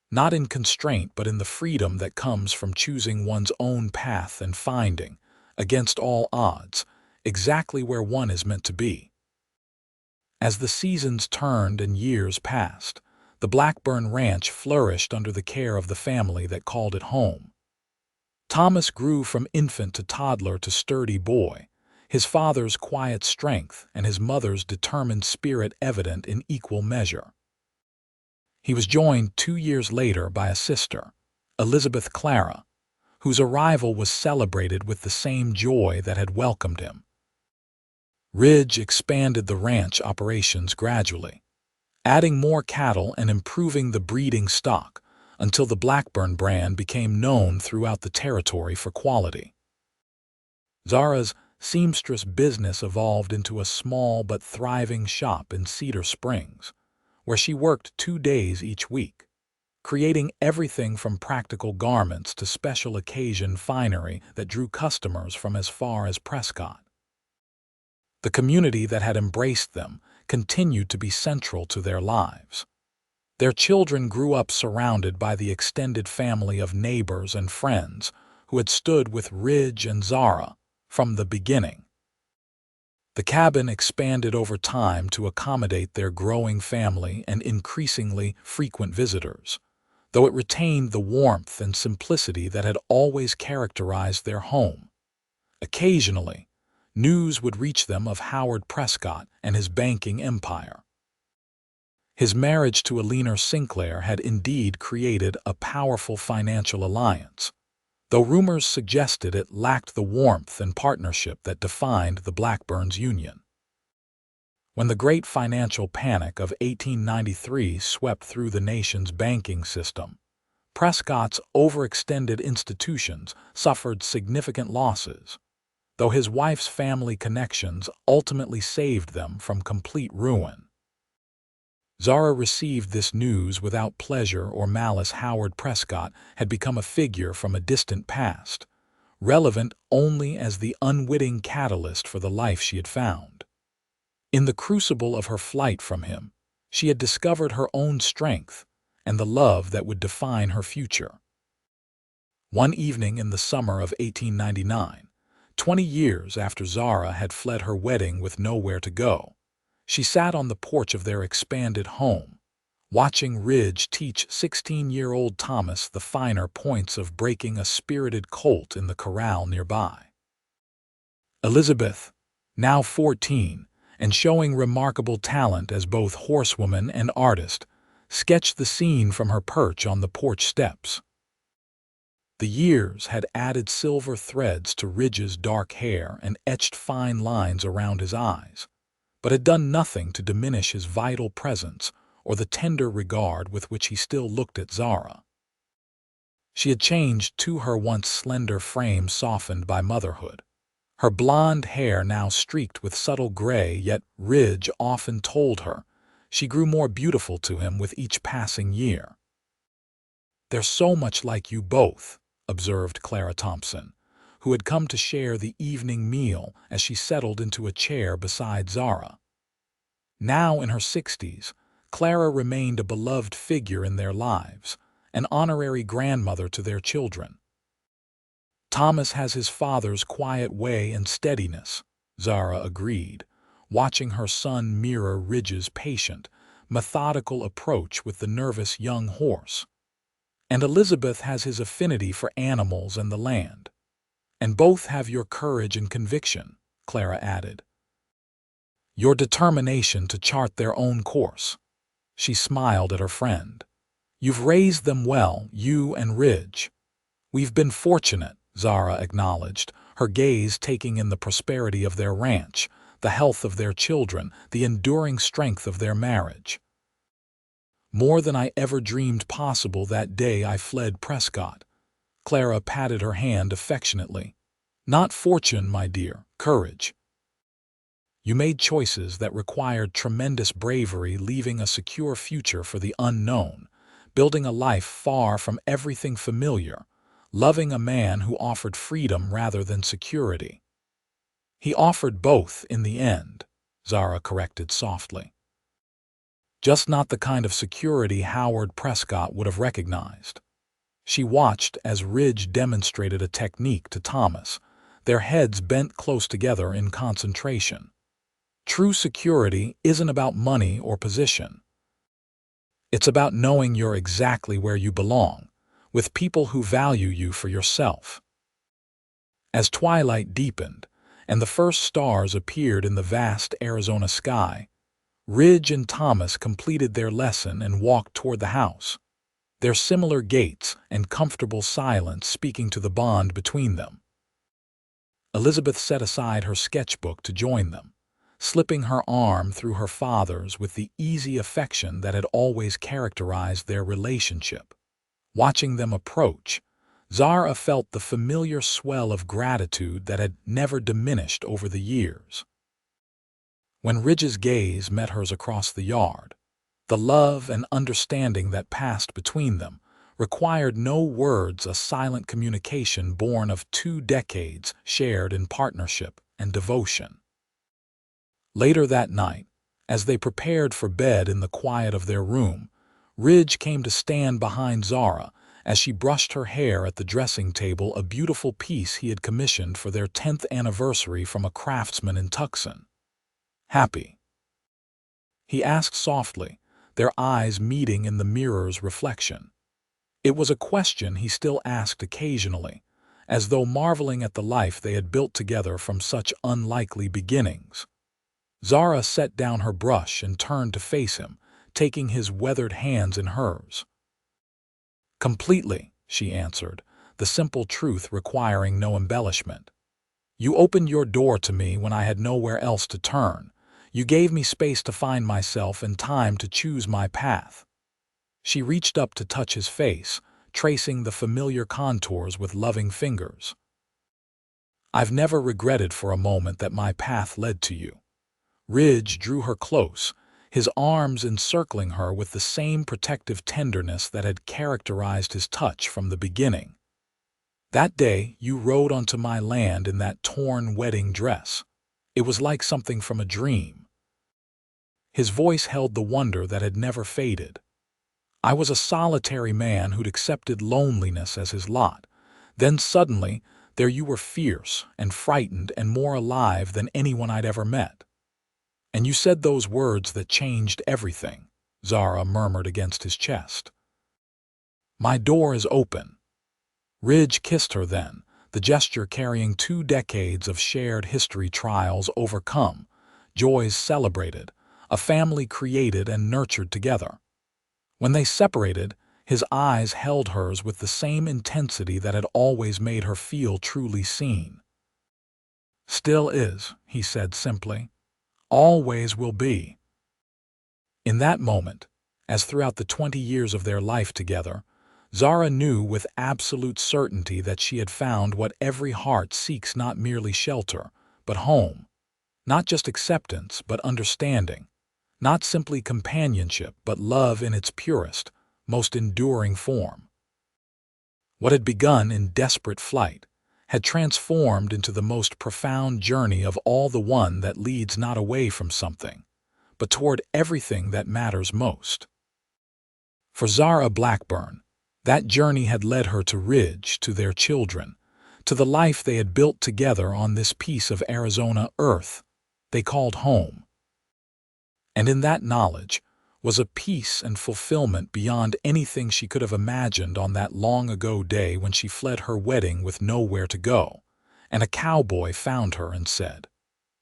not in constraint but in the freedom that comes from choosing one's own path and finding, against all odds, exactly where one is meant to be. As the seasons turned and years passed, the Blackburn ranch flourished under the care of the family that called it home. Thomas grew from infant to toddler to sturdy boy, his father's quiet strength and his mother's determined spirit evident in equal measure. He was joined 2 years later by a sister, Elizabeth Clara, whose arrival was celebrated with the same joy that had welcomed him. Ridge expanded the ranch operations gradually, adding more cattle and improving the breeding stock until the Blackburn brand became known throughout the territory for quality. Zara's seamstress business evolved into a small but thriving shop in Cedar Springs, where she worked 2 days each week, creating everything from practical garments to special occasion finery that drew customers from as far as Prescott. The community that had embraced them continued to be central to their lives. Their children grew up surrounded by the extended family of neighbors and friends who had stood with Ridge and Zara from the beginning. The cabin expanded over time to accommodate their growing family and increasingly frequent visitors, though it retained the warmth and simplicity that had always characterized their home. Occasionally, news would reach them of Howard Prescott and his banking empire. His marriage to Eleanor Sinclair had indeed created a powerful financial alliance, though rumors suggested it lacked the warmth and partnership that defined the Blackburns' union. When the great financial panic of 1893 swept through the nation's banking system, Prescott's overextended institutions suffered significant losses, though his wife's family connections ultimately saved them from complete ruin. Zara received this news without pleasure or malice. Howard Prescott had become a figure from a distant past, relevant only as the unwitting catalyst for the life she had found. In the crucible of her flight from him, she had discovered her own strength and the love that would define her future. One evening in the summer of 1899, 20 years after Zara had fled her wedding with nowhere to go, she sat on the porch of their expanded home, watching Ridge teach 16-year-old Thomas the finer points of breaking a spirited colt in the corral nearby. Elizabeth, now 14, and showing remarkable talent as both horsewoman and artist, sketched the scene from her perch on the porch steps. The years had added silver threads to Ridge's dark hair and etched fine lines around his eyes, but had done nothing to diminish his vital presence or the tender regard with which he still looked at Zara. She had changed to her once slender frame softened by motherhood, her blonde hair now streaked with subtle gray, yet Ridge often told her she grew more beautiful to him with each passing year. "They're so much like you both," observed Clara Thompson, who had come to share the evening meal as she settled into a chair beside Zara. Now in her 60s, Clara remained a beloved figure in their lives, an honorary grandmother to their children. "Thomas has his father's quiet way and steadiness," Zara agreed, watching her son mirror Ridge's patient, methodical approach with the nervous young horse. "And Elizabeth has his affinity for animals and the land. And both have your courage and conviction," Clara added. "Your determination to chart their own course." She smiled at her friend. "You've raised them well, you and Ridge." "We've been fortunate," Zara acknowledged, her gaze taking in the prosperity of their ranch, the health of their children, the enduring strength of their marriage. "More than I ever dreamed possible that day I fled Prescott." Clara patted her hand affectionately. "Not fortune, my dear, courage. You made choices that required tremendous bravery, leaving a secure future for the unknown, building a life far from everything familiar, loving a man who offered freedom rather than security." "He offered both in the end," Zara corrected softly. "Just not the kind of security Howard Prescott would have recognized." She watched as Ridge demonstrated a technique to Thomas, their heads bent close together in concentration. "True security isn't about money or position. It's about knowing you're exactly where you belong, with people who value you for yourself." As twilight deepened, and the first stars appeared in the vast Arizona sky, Ridge and Thomas completed their lesson and walked toward the house, their similar gaits and comfortable silence speaking to the bond between them. Elizabeth set aside her sketchbook to join them, slipping her arm through her father's with the easy affection that had always characterized their relationship. Watching them approach, Zara felt the familiar swell of gratitude that had never diminished over the years. When Ridge's gaze met hers across the yard, the love and understanding that passed between them required no words, a silent communication born of 2 decades shared in partnership and devotion. Later that night, as they prepared for bed in the quiet of their room, Ridge came to stand behind Zara as she brushed her hair at the dressing table, a beautiful piece he had commissioned for their 10th anniversary from a craftsman in Tucson. "Happy?" he asked softly, their eyes meeting in the mirror's reflection. It was a question he still asked occasionally, as though marveling at the life they had built together from such unlikely beginnings. Zara set down her brush and turned to face him, taking his weathered hands in hers. "Completely," she answered, the simple truth requiring no embellishment. "You opened your door to me when I had nowhere else to turn. You gave me space to find myself and time to choose my path." She reached up to touch his face, tracing the familiar contours with loving fingers. "I've never regretted for a moment that my path led to you." Ridge drew her close, his arms encircling her with the same protective tenderness that had characterized his touch from the beginning. "That day you rode onto my land in that torn wedding dress. It was like something from a dream." His voice held the wonder that had never faded. "I was a solitary man who'd accepted loneliness as his lot. Then suddenly, there you were, fierce and frightened and more alive than anyone I'd ever met. And you said those words that changed everything," Zara murmured against his chest. "My door is open." Ridge kissed her then, the gesture carrying 2 decades of shared history, trials overcome, joys celebrated, a family created and nurtured together. When they separated, his eyes held hers with the same intensity that had always made her feel truly seen. "Still is," he said simply. "Always will be." In that moment, as throughout the 20 years of their life together, Zara knew with absolute certainty that she had found what every heart seeks, not merely shelter, but home. Not just acceptance, but understanding. Not simply companionship, but love in its purest, most enduring form. What had begun in desperate flight had transformed into the most profound journey of all, the one that leads not away from something, but toward everything that matters most. For Zara Blackburn, that journey had led her to Ridge, to their children, to the life they had built together on this piece of Arizona earth they called home. And in that knowledge was a peace and fulfillment beyond anything she could have imagined on that long-ago day when she fled her wedding with nowhere to go, and a cowboy found her and said,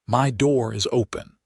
"My door is open."